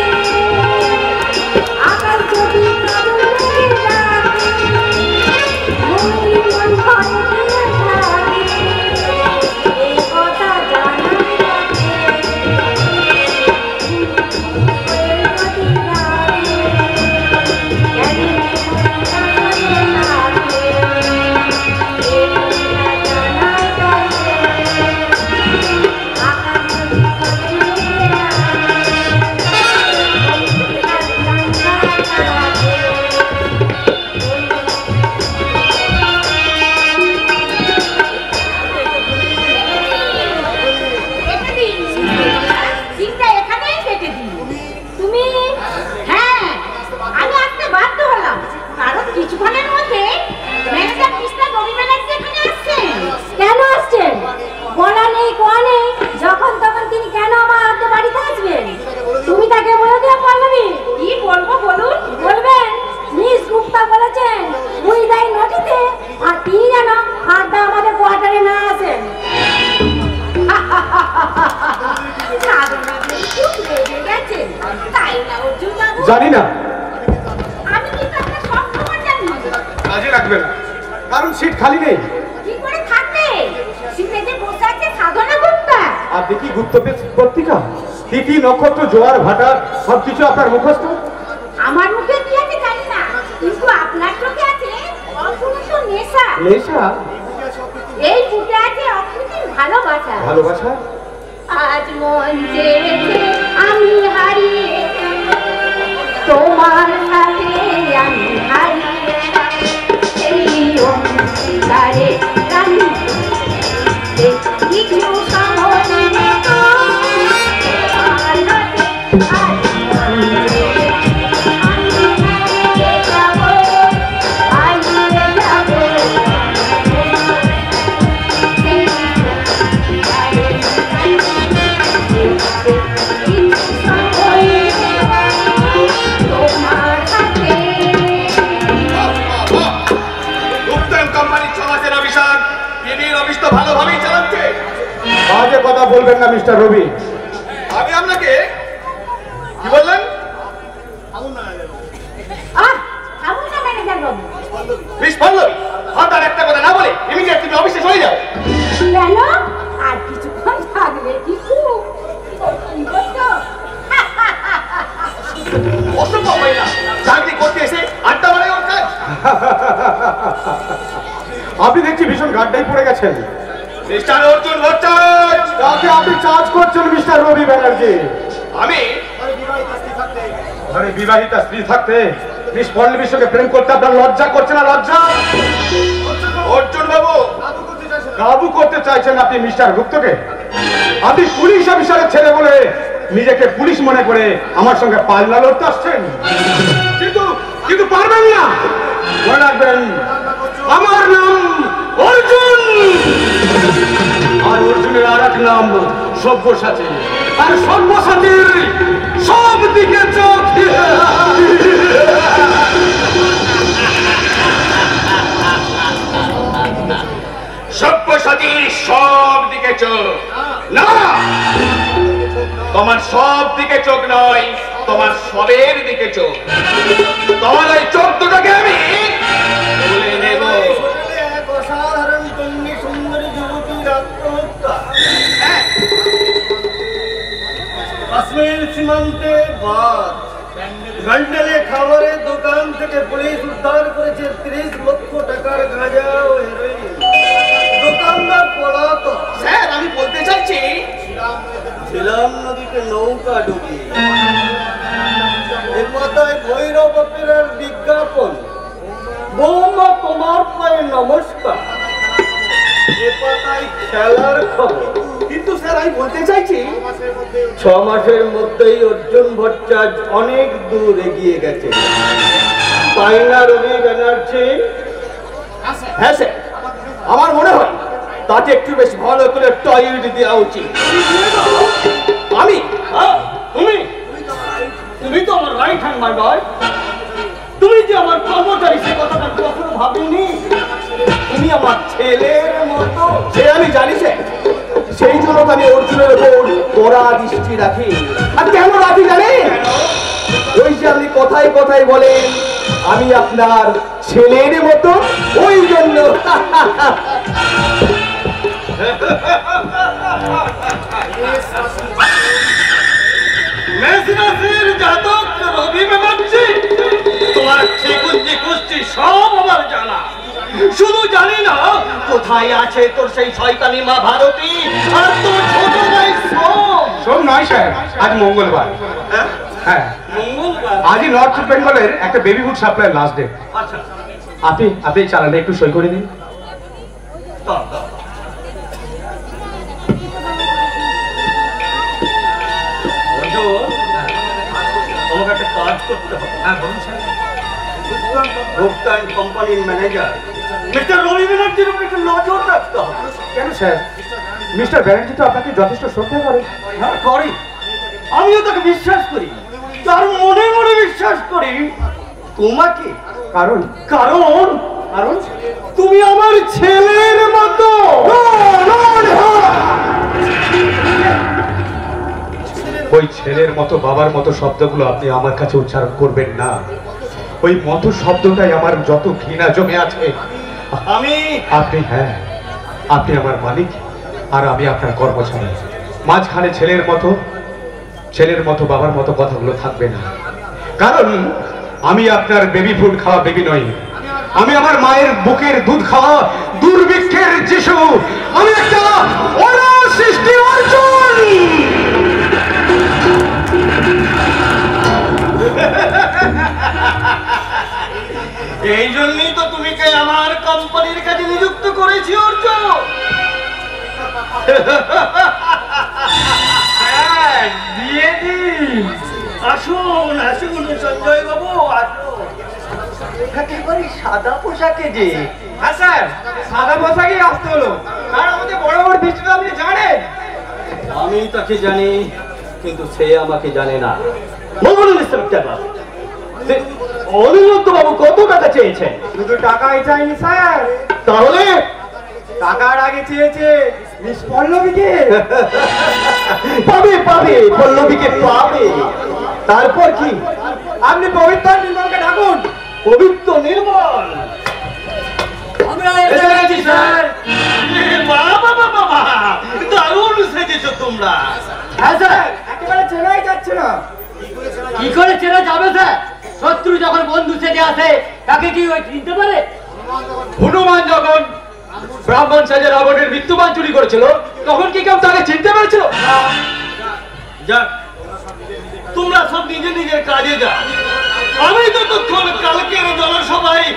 আকাশ যদি কাজল মেঘে ডাকে, মনেরই মন ভরে দিয়ে থাকে, এ কথা জানার থাকে। কিছুক্ষণের মধ্যে ম্যানেজার মিস্টার রবি ব্যানার্জি এখানে আসছেন। কেন আসছেন? বলা নেই কোয়া নেই, যখন তখন তিনি কেন আমার আদ্য বাড়িতে আসবেন? তুমি তাকে বলে দিও পল্লবী। কি বলবো বলুন? বলবেন মিস গুপ্তা বলেছেন উইদাই নোটিতে আর তিনি যেন আড্ডা আমাদের কোয়ার্টারে না আসেন। খুব রেগে গেছেন, তাই না অর্জুন বাবু? জানি না। আমি কিন্তু আপনার সব খবর জানি। কাজে রাখবে না, কারণ সিট খালি নেই। কি করে থাকবে? সিটেতে বসে আছে সাধনা গুপ্তা। আর দেখি গুপ্ত পত্রিকা, তিথি নক্ষত্র জোয়ার ভাটা সবকিছু আপনার মুখস্থ। আমার মুখে কি আছে জানি না, কিন্তু আপনার চোখে আছে অপুরুষ নেশা। নেশা? এই বুকে আছে অকৃত্রিম ভালোবাসা। ভালোবাসা? আজ মন চেয়েছে আমি হারিয়ে তোমার সাথে আমি হারিয়ে সেই অন্ধকারে রানী কিছু সামনে তো তোমার হাতে আজ মন চেয়েছে আমি হারিয়ে যাব, হারিয়ে যাব। ভালোভাবেই চালাচ্ছে। বাজে কথা বলবেন না মিস্টার রবি। আমি আপনাকে কি বললেন? মিস পল্লবী, হঠাৎ একটা কথা না বলে ইমিডিয়েট তুমি অফিসে চলে যাও। কেন? আর কিছুক্ষণ থাকবে কিছু অসম্ভব হয় না, চাকরি করতে এসে আড্ডা মারাই ওর কাজ। আপনি দেখছি ভীষণ গাড্ডায় পড়ে গেছেন। মিস্টার অর্জুন ভট্টাচার্য, তাকে আপনি চার্জ করছেন মিস্টার রবি ব্যানার্জি। আমি ঘরে বিবাহিতা স্ত্রী থাকতে মিস পল্লবীর সঙ্গে প্রেম করতে আপনার লজ্জা করছে না? লজ্জা? অর্জুন বাবু কাবু করতে চাইছেন আপনি মিস্টার গুপ্তকে। আপনি পুলিশ অফিসারের ছেলে বলে নিজেকে পুলিশ মনে করে আমার সঙ্গে পাল্লা লড়তে আসছেন, কিন্তু কিন্তু পারবেন না। মনে রাখবেন আমার নাম অর্জুন, আর অর্জুনের আর এক নাম সব্যসাচী, আর সব্যসাচীর সব দিকে চোখ। সব্যসাচীর সব দিকে চোখ না, তোমার সব দিকে চোখ নয়, তোমার সবের দিকে চোখ। তোমার ওই চোখ দুটোকে আমি তুলে নেব। অসাধারণ তন্নি সুন্দরী যুবতীর আত্মহত্যা। কাশ্মীর সীমা সীমান্তে বাদ ঘন্টালে খাবারের দোকান থেকে পুলিশ উদ্ধার করেছে 30 লক্ষ টাকার গাঁজা ও হেরোইন। দোকানদার পলাতক। স্যার আমি বলতে চাইছি ছিলাম নদীতে নৌকা ডুবি, এর মাথায় ভৈরব অপেরার বিজ্ঞাপন, বৌমা তোমার পায়ে নমস্কার, এ পাতায় খেলার খবর। কিন্তু স্যার আমি বলতে চাইছি 6 মাসের মধ্যেই অর্জুন ভট্টাচার্য অনেক দূর এগিয়ে গেছে। পায়না রবি ব্যানার্জি। হ্যাঁ স্যার আমার মনে হয় তাতে একটু বেশ ভালো করে টয়লেট দেওয়া উচিত। আমি তুমি তুমি তো আমার রাইট হ্যান্ড মাই বয়। তুমি যে আমার কর্মচারী সে কথাটা কখনো ভাবিনি। তুমি আমার ছেলের মতো। সে আমি জানি স্যার, সেই জন্য তো আমি অর্জুনের উপর কড়া দৃষ্টি রাখি। আর কেন রাখি জানেন? ওই যে আপনি কথায় কথায় বলেন আমি আপনার ছেলের মতো, ওই জন্য। মেসনাসের জাতক রবি ব্যানার্জি, তোমার ঠিকুঞ্জি কুস্তি সব আমার জানা। শুধু জানি না কোথায় আছে তোর সেই শয়তানি মা ভারতী আর তোর ছোট ভাই সোম। শোন নয় স্যার, আজ মঙ্গলবার। হ্যাঁ, মঙ্গলবার। আজই নর্থ বেঙ্গলের একটা বেবি ফুড সাপ্লাইয়ের লাস্ট ডে। আচ্ছা আপনি চালানে একটু সই করে দিন। দাও, দাও। অর্জুন, তোমাকে একটা কাজ করতে হবে। হ্যাঁ বলুন স্যার। ভোক্তা কোম্পানির ম্যানেজার মিস্টার রবি ব্যানার্জির উপর একটু নজর রাখতে হবে। কেন স্যার? মিস্টার ব্যানার্জি তো আপনাকে যথেষ্ট শ্রদ্ধা করে। হ্যাঁ করি, আমিও তাকে বিশ্বাস করি, তার মনে মনে বিশ্বাস করি। তোমাকে কারণ কারণ কারণ তুমি আমার ছেলের মতো। ওই ছেলের মতো বাবার মতো শব্দগুলো আপনি আমার কাছে উচ্চারণ করবেন না। ওই মতো শব্দটাই আমার যত ঘৃণা জমে আছে। আপনি হ্যাঁ, আপনি আমার মালিক আর আমি আপনার কর্মচারী। মাঝখানে ছেলের মতো বাবার মতো কথাগুলো থাকবে না। কারণ আমি আপনার বেবি ফুড খাওয়া বেবি নই। আমি আমার মায়ের বুকের দুধ খাওয়া দুর্ভিক্ষের যিশু। আমি একটা সৃষ্টি অর্জুন। এই জন্যই তো তুমি কে আমার কোম্পানির কাছে নিযুক্ত করেছি অর্জুন। দিয়ে দিন। আসুন আসুন সঞ্জয় বাবু, আসুন। একেবারে সাদা পোশাকে যে। হ্যাঁ স্যার, সাদা পোশাকই আসতে হলো। আর আমাদের বড় বড় দৃষ্টিটা আপনি জানেন। আমি তাকে জানি, কিন্তু সে আমাকে জানে না। বলুন ইন্সপেক্টর বাবু, অনিরুদ্ধ বাবু কত টাকা চেয়েছেন? শুধু টাকাই চাইনি স্যার, তাহলে টাকার আগে চেয়েছে মিস পল্লবীকে। পাবে পাবে, পল্লবীকে পাবে। তারপর কি? আপনি পবিত্র নির্মলকে ডাকুন। পবিত্র নির্মল। এসে গেছি স্যার। বাবা বাবা, দারুণ সেজেছো তোমরা। হ্যাঁ স্যার, একেবারে চেনাই যাচ্ছে না। কি করে চেনা যাবে স্যার? শত্রু যখন বন্ধু সেজে আসে তাকে কি ওই চিনতে পারে? হনুমান যখন ব্রাহ্মণ সাজে রাবণের মৃত্যুবান চুরি করেছিল, তখন কি কেউ তাকে চিনতে পেরেছিল? যাক, তোমরা সব নিজে নিজের কাজে যাও। আমি ততক্ষণ কালকের জনসভায়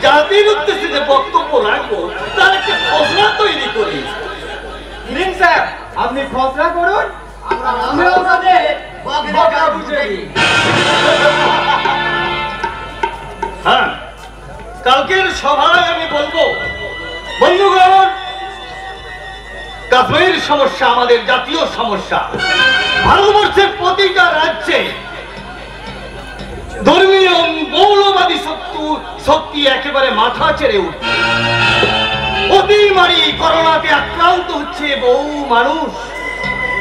জাতির উদ্দেশ্যে যে বক্তব্য রাখবো তার একটা খসড়া তৈরি করি। নিন স্যার, আপনি খসড়া করুন, আমরা ওনাদের বকা বুঝে দিই। হ্যাঁ, কালকের সভায় আমি বলবো, বন্ধুগণ, কাশ্মীর সমস্যা আমাদের জাতীয় সমস্যা। ভারতবর্ষের প্রতিটা রাজ্যে ধর্মীয় মৌলবাদী শক্তি একেবারে মাথা চেড়ে উঠছে। অতিমারি করোনাতে আক্রান্ত হচ্ছে বহু মানুষ।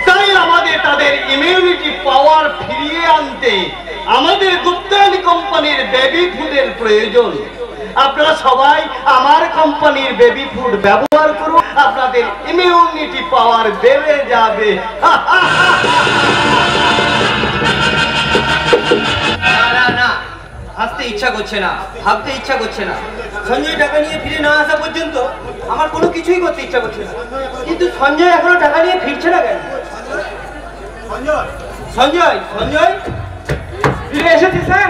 তাই আমাদের তাদের ইমিউনিটি পাওয়ার ফিরিয়ে আনতে আমাদের গুপ্তানি কোম্পানির বেবি ফুডের প্রয়োজন। আপনারা সবাই আমার কোম্পানির বেবি ফুড ব্যবহার করুন, আপনাদের ইমিউনিটি পাওয়ার বেড়ে যাবে। হাসতে ইচ্ছা করছে না, ভাবতে ইচ্ছা করছে না। সঞ্জয় টাকা নিয়ে ফিরে না আসা পর্যন্ত আমার কোনো কিছুই করতে ইচ্ছা করছে না। কিন্তু সঞ্জয় এখনো টাকা নিয়ে ফিরছে না কেন? সঞ্জয়, সঞ্জয় ফিরে এসেছি স্যার,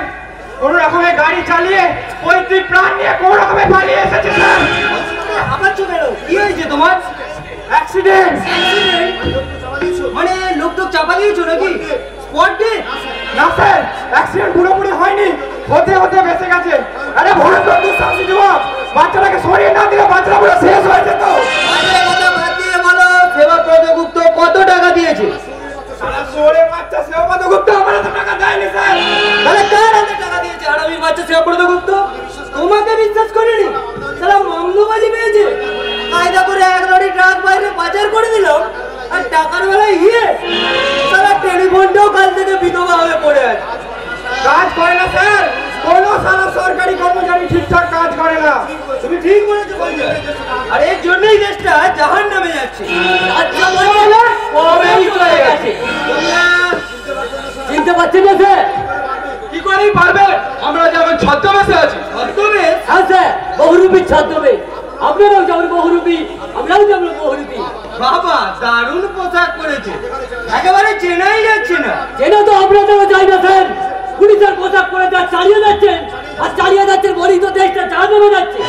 কোনো রকমে গাড়ি চালিয়ে পৈতৃক প্রাণ নিয়ে কোনো রকমে পালিয়ে এসেছি স্যার। হাঁপাচ্ছ কেন? কি হয়েছে তোমার? অ্যাক্সিডেন্ট। মানে লোক টোক চাপা দিয়েছো নাকি? Spot death? না স্যার, অ্যাক্সিডেন্ট পুরোপুরি হয়নি, হতে হতে বেঁচে গেছে। আরে ভয়ঙ্কর দুঃসাহসী যুবক, বাচ্চাটাকে সরিয়ে না দিলে বাচ্চাটা পুরো শেষ হয়ে যেত। আরে কথা বাদ দিয়ে বলো, সেবাব্রত গুপ্ত কত টাকা দিয়েছে? ওরে বাচ্চা সেবাব্রত গুপ্ত আমার এত টাকা দেয়নি স্যার। তাহলে কার হাতে টাকা দিয়েছে? আরামির বাচ্চা সেবাব্রত গুপ্ত তোমাকে বিশ্বাস করেনি। সালা মামদুবাজি পেয়েছে, কায়দা করে এক লরি ট্রাক বাইরে পাচার করে দিল, আর টাকার বেলায় সালা টেলিফোনটাও কাল থেকে বিধবা হয়ে পড়ে আছে। কাজ করে না স্যার, কোনো সারা সরকারি কর্মচারী ঠিকঠাক কাজ করে না। তুমি ঠিক বলেছো সঞ্জয়, আর এর জন্যই দেশটা জাহান নামে যাচ্ছে। চিনতে পারছেন না স্যার? কি করেই পারবে, আমরা যেমন ছদ্মবেশে আছি। ছদ্মবেশ? হ্যাঁ স্যার, বহুরূপী ছদ্মবেশ। আপনারাও যেমন বহুরূপী, আমরাও যেমন বহুরূপী। বাবা দারুণ পোশাক পরেছে, একেবারে চেনাই যাচ্ছে না। যেটা তো আপনাদেরও চাই না স্যার। পুলিশের পোশাক পরে যা চালিয়ে যাচ্ছেন, আর চালিয়ে যাচ্ছেন বলেই তো দেশটা জাহান্নামে যাচ্ছে।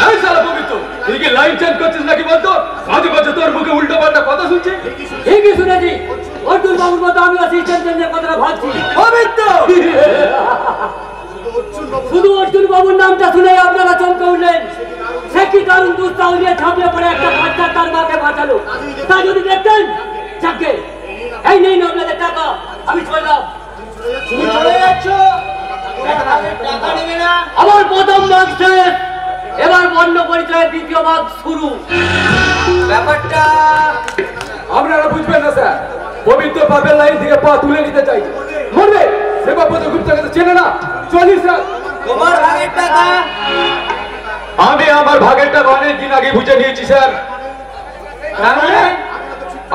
এই শালা পবিত্র, তুই কি লাইন চেঞ্জ করছিস নাকি বলতো? মাঝে মাঝে তোর মুখে উল্টো পাল্টা কথা শুনছি। ঠিকই শুনেছি, অর্জুন বাবুর মতো আমি অ্যাসিস্ট্যান্ট চেঞ্জের কথাটা ভাবছি। পবিত্র শুধু অর্জুন বাবুর নামটা শুনে আপনারা চমকে উঠলেন। সে কি দারুণ দুঃসাহস নিয়ে ঝাঁপিয়ে পড়ে একটা বাচ্চা তার মাকে বাঁচালো। তা যদি দেখতেন, যাকে এই নেই না আপনাদের টাকা, আমি চললাম। তুমি চলে যাচ্ছ, টাকা নেবে না? আমার প্রথম ভাগ শেষ, এবার বর্ণ পরিচয়ের দ্বিতীয় ভাগ শুরু। ব্যাপারটা আপনারা বুঝবেন না স্যার, পবিত্র পাপের লাইন থেকে পা তুলে নিতে চাই। মরবে সেবাব্রত গুপ্তকে তো চেনে না। চলি স্যার। তোমার ভাগের টাকা? আমি আমার ভাগের টাকা অনেক দিন আগে বুঝে নিয়েছি স্যার।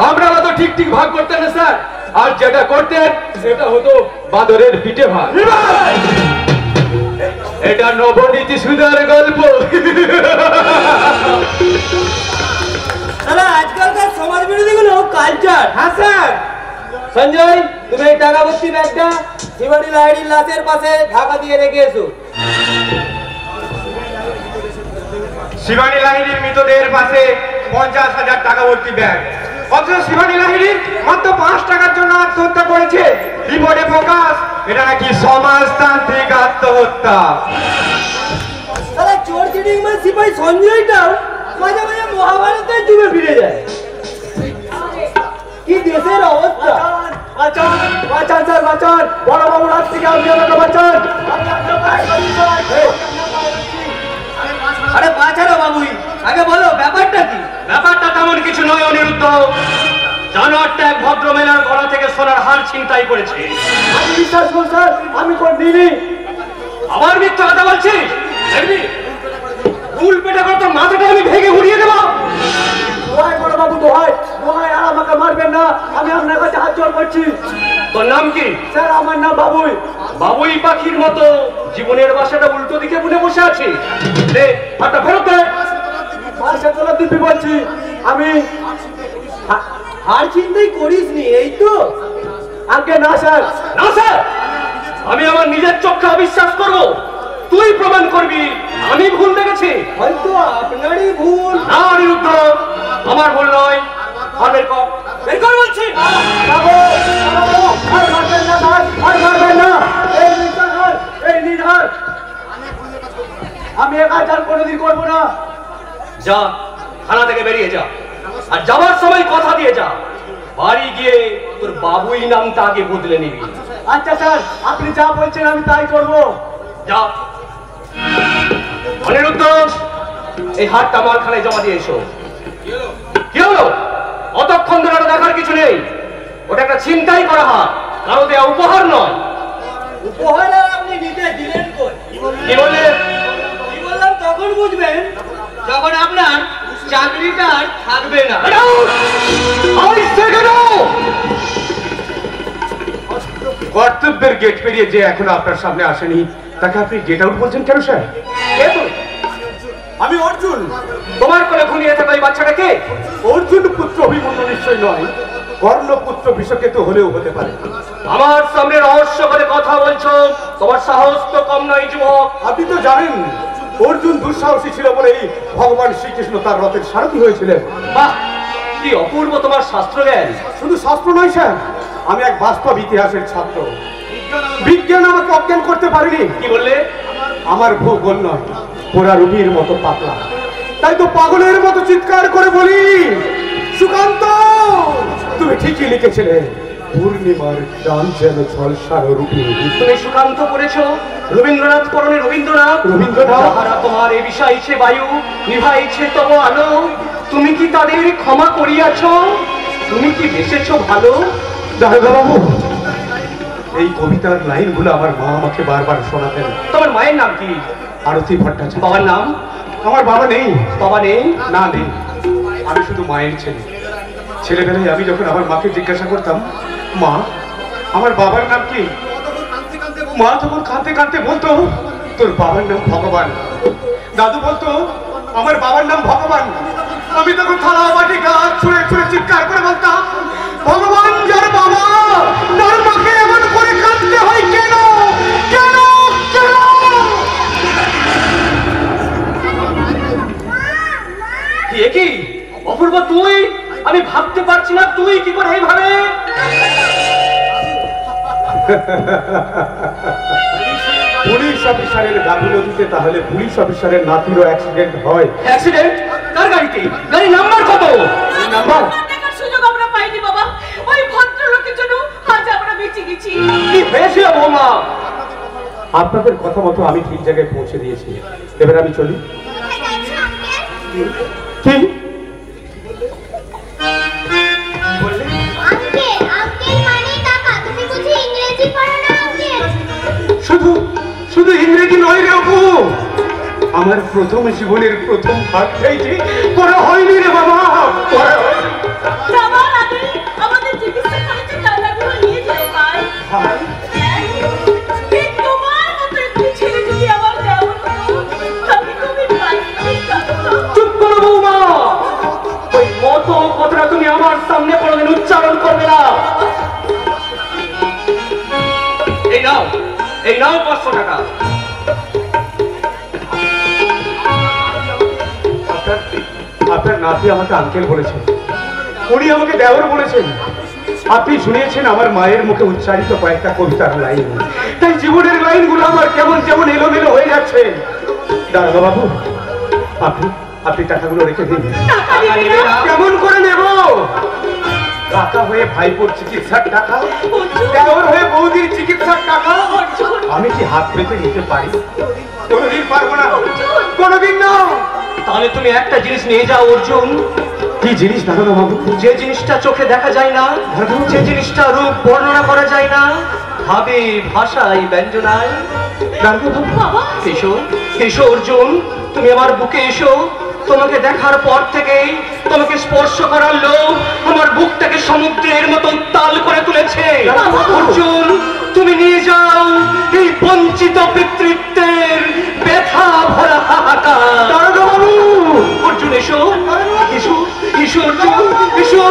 আপনারা তো ঠিক ঠিক ভাগ করতেন না স্যার, আর যেটা করতেন সেটা হতো বাদরের পিঠে ভাগ। এটা নবনীতি সুধার গল্প। তাহলে আজকালকার সমাজ বিরোধী গুলো কালচার। হ্যাঁ স্যার। সঞ্জয়, তুমি এই টাকা ভর্তি ব্যাগটা শিবানী লাহিড়ির লাশের পাশে ঢাকা দিয়ে রেখে এসো। শিবানী লাহিড়ির মৃতদেহের পাশে 50,000 টাকা ভর্তি ব্যাগ, অথচ শিবানী লাহিড়ি মাত্র 5 টাকার জন্য আত্মহত্যা করেছে। রিপোর্টে প্রকাশ, এটা নাকি সমাজতান্ত্রিক আত্মহত্যা। তাহলে চোর চিটিং মানে সিপাহী সঞ্জয়টাও মাঝে মাঝে মহাভারতের যুগে ফিরে যায়। কি দেশের অবস্থা! বাঁচান বাঁচান স্যার, বাঁচান, বড় বাবুর হাত থেকে আপনি আমাকে বাঁচান। আরে বাঁচালো বাবুই, আগে বলো ব্যাপারটা কি? ব্যাপারটা তেমন কিছু নয় অনিরুদ্ধ। জানোয়ারটা এক ভদ্র মহিলার গলা থেকে সোনার হার ছিনতাই করেছে। আমি বিশ্বাস করুন স্যার, আমি নিনি। আবার মিথ্যা কথা বলছিস? দেখবি ফুল পেটে করে তোর মাথাটা আমি ভেঙে উড়িয়ে দেবো। দোহাই বড় বাবু, দোহাই দোহাই, আর আমাকে মারবেন না, আমি আপনার কাছে হাত জোড় করছি। তোর নাম কি? স্যার আমার নাম বাবুই। বাবুই পাখির মতো জীবনের বাসাটা উল্টো দিকে বুনে বসে আছে। দে হাতটা ফেরত দে। মাসে তোলা দিব্যি বলছি আমি। হার চিন্তাই করিস নি, এই তো? আগে না স্যার। না স্যার, আমি আমার নিজের চোখে অবিশ্বাস করবো? তুই প্রমাণ করবি আমি ভুল দেখেছি। হয়তো আপনারই ভুল। না অনিরুদ্ধ, আমার ভুল নয়। আর বের কর, বের কর বলছি। বাবু, বাবু, আর মারবেন না স্যার, আর মারবেন না। এই নির্ধার, এই নির্ধার, আমি এক আচার কোনোদিন করবো না। যা, থানা থেকে বেরিয়ে যা, আর যাওয়ার সময় কথা দিয়ে যা, বাড়ি গিয়ে তোর বাবুই নামটা আগে বদলে নিবি। আচ্ছা স্যার, আপনি যা বলছেন আমি তাই করবো। যা। অনিরুদ্ধ, এই হাতটা মালখানায় জমা দিয়ে এসো। কি হলো? অতক্ষণ ধরে ওটা দেখার কিছু নেই। ওটা একটা ছিনতাই করা হাত, কারো দেয়া উপহার নয়। উপহার আপনি নিতে দিলেন কই? কি বললে? কি বললাম তখন বুঝবেন, যখন আপনার চাকরিটা আর থাকবে না। কর্তব্যের গেট পেরিয়ে যে এখনো আপনার সামনে আসেনি, তাকে আপনি গেট আউট বলছেন কেন স্যার? কে তুমি? আমি অর্জুন। তোমার কোলে ঘুমিয়ে থাকা ওই বাচ্চাটা কে? অর্জুন পুত্র অভিমন্যু নিশ্চয় নয়, কর্ণ পুত্র বিষকেতু হলেও হতে পারে। আমার সামনে রহস্য করে কথা বলছো, তোমার সাহস তো কম নয় যুবক। আপনি তো জানেন অর্জুন দুঃসাহসী ছিল বলেই ভগবান শ্রীকৃষ্ণ তার রথের সারথি হয়েছিলেন। বাহ, কি অপূর্ব তোমার শাস্ত্র জ্ঞান। শুধু শাস্ত্র নয় স্যার, আমি এক বাস্তব ইতিহাসের ছাত্র। বিজ্ঞান আমাকে অজ্ঞান করতে পারেনি। কি বললে? আমার ভূগোল নয়, পোড়া রুটির মতো পাতলা, তাই তো পাগলের মতো চিৎকার করে বলি, সুকান্ত তুমি ঠিকই লিখেছিলে, পূর্ণিমার চাঁদ যেন ঝলসার রূপে। তুমি সুকান্ত পড়েছো, রবীন্দ্রনাথ পড়নি রবীন্দ্রনাথ। যাহারা তোমার এ বিষাইছে বায়ু, নিভাইছে তব আলো, তুমি কি তাদের ক্ষমা করিয়াছ? তুমি কি বেসেছো ভালো? দারোগা বাবু, এই কবিতার লাইনগুলো আমার মা আমাকে বারবার শোনাতেন। তোমার মায়ের নাম কি? আরতি ভট্টাচার্য। বাবার নাম? আমার বাবা নেই। বাবা নেই? না নেই, আমি শুধু মায়ের ছেলে। ছেলেবেলায় আমি যখন আমার মাকে জিজ্ঞাসা করতাম, মা আমার বাবার নাম কি, মা তখন কাঁদতে কাঁদতে বলতো, তোর বাবার নাম ভগবান। দাদু বলতো, আমার বাবার নাম ভগবান। আমি তখন থালা বাটি গাছ ছুঁড়ে ছুঁড়ে চিৎকার করে বলতাম, ভগবান যার বাবা, তার মাকে এমন করে কাঁদতে হয় কেন, কেন, কেন? কি অপূর্ব তুই? আমি ভাবতে পারছি না তুই কি করে এইভাবে। পুলিশ অফিসারের গাফিলতিতে তাহলে পুলিশ অফিসারের নাতিরও অ্যাক্সিডেন্ট হয়। অ্যাক্সিডেন্ট? কার গাড়িতে? গাড়ি নাম্বার কত? নাম্বার দেখার সুযোগ আমরা পাইনি বাবা, ওই ভদ্রলোকের জন্য আজ আমরা বেঁচে গেছি। কি হয়েছিল বৌমা? আপনাদের কথা মতো আমি ঠিক জায়গায় পৌঁছে দিয়েছি, এবার আমি চলি। কি শুধু শুধু ইংরেজি নয় রে আপু, আমার প্রথম জীবনের প্রথম ভাগটাই যে করা হয়নি রে বাবা, করা হয়নি। যাওয়ার আগে আমাদের চিকিৎসা করেছে টাকাগুলো নিয়ে যেতে ভাই। ঠিক তোমার মতো একটি ছেলে যদি আমার দেওয়া হতো, তাকে তুমি পাইতে পারতো। চুপ করো বৌমা, ওই মতো কথাটা তুমি আমার সামনে কোনোদিন উচ্চারণ করবে না। এই নাও, এই নাও 500 টাকা। আপনার নাতি আমাকে আঙ্কেল বলেছেন, উনি আমাকে দেওর বলেছেন। আপনি শুনিয়েছেন আমার মায়ের মুখে উচ্চারিত কয়েকটা কবিতার লাইন, তাই জীবনের লাইনগুলো আমার কেমন যেমন এলোমেলো হয়ে যাচ্ছে। দারোগা বাবু, আপনি আপনি টাকাগুলো রেখে দিন। টাকা নেবে না? কেমন করে নেব? কাকা হয়ে ভাইপোর চিকিৎসার টাকা, দেওর হয়ে বৌদির চিকিৎসার টাকা আমি কি হাত পেতে নিতে পারি? কোনোদিন পারবো না, কোনোদিন না। তাহলে তুমি একটা জিনিস নিয়ে যাও অর্জুন। কি জিনিস দারোগা বাবু? যে জিনিসটা চোখে দেখা যায় না, যে জিনিসটা রূপ বর্ণনা করা যায় না, ভাবে ভাষায় ব্যঞ্জনায়। দারোগা বাবু, এসো এসো অর্জুন, তুমি আমার বুকে এসো। তোমাকে দেখার পর থেকেই, তোমাকে স্পর্শ করার লোভ আমার বুকটাকে সমুদ্রের মতো উত্তাল করে তুলেছে। অর্জুন, তুমি নিয়ে যাও এই বঞ্চিত পিতৃত্বের ব্যথা ভরা হাহাকার। দারোগা বাবু, অর্জুন এসো, এসো এসো অর্জুন, এসো।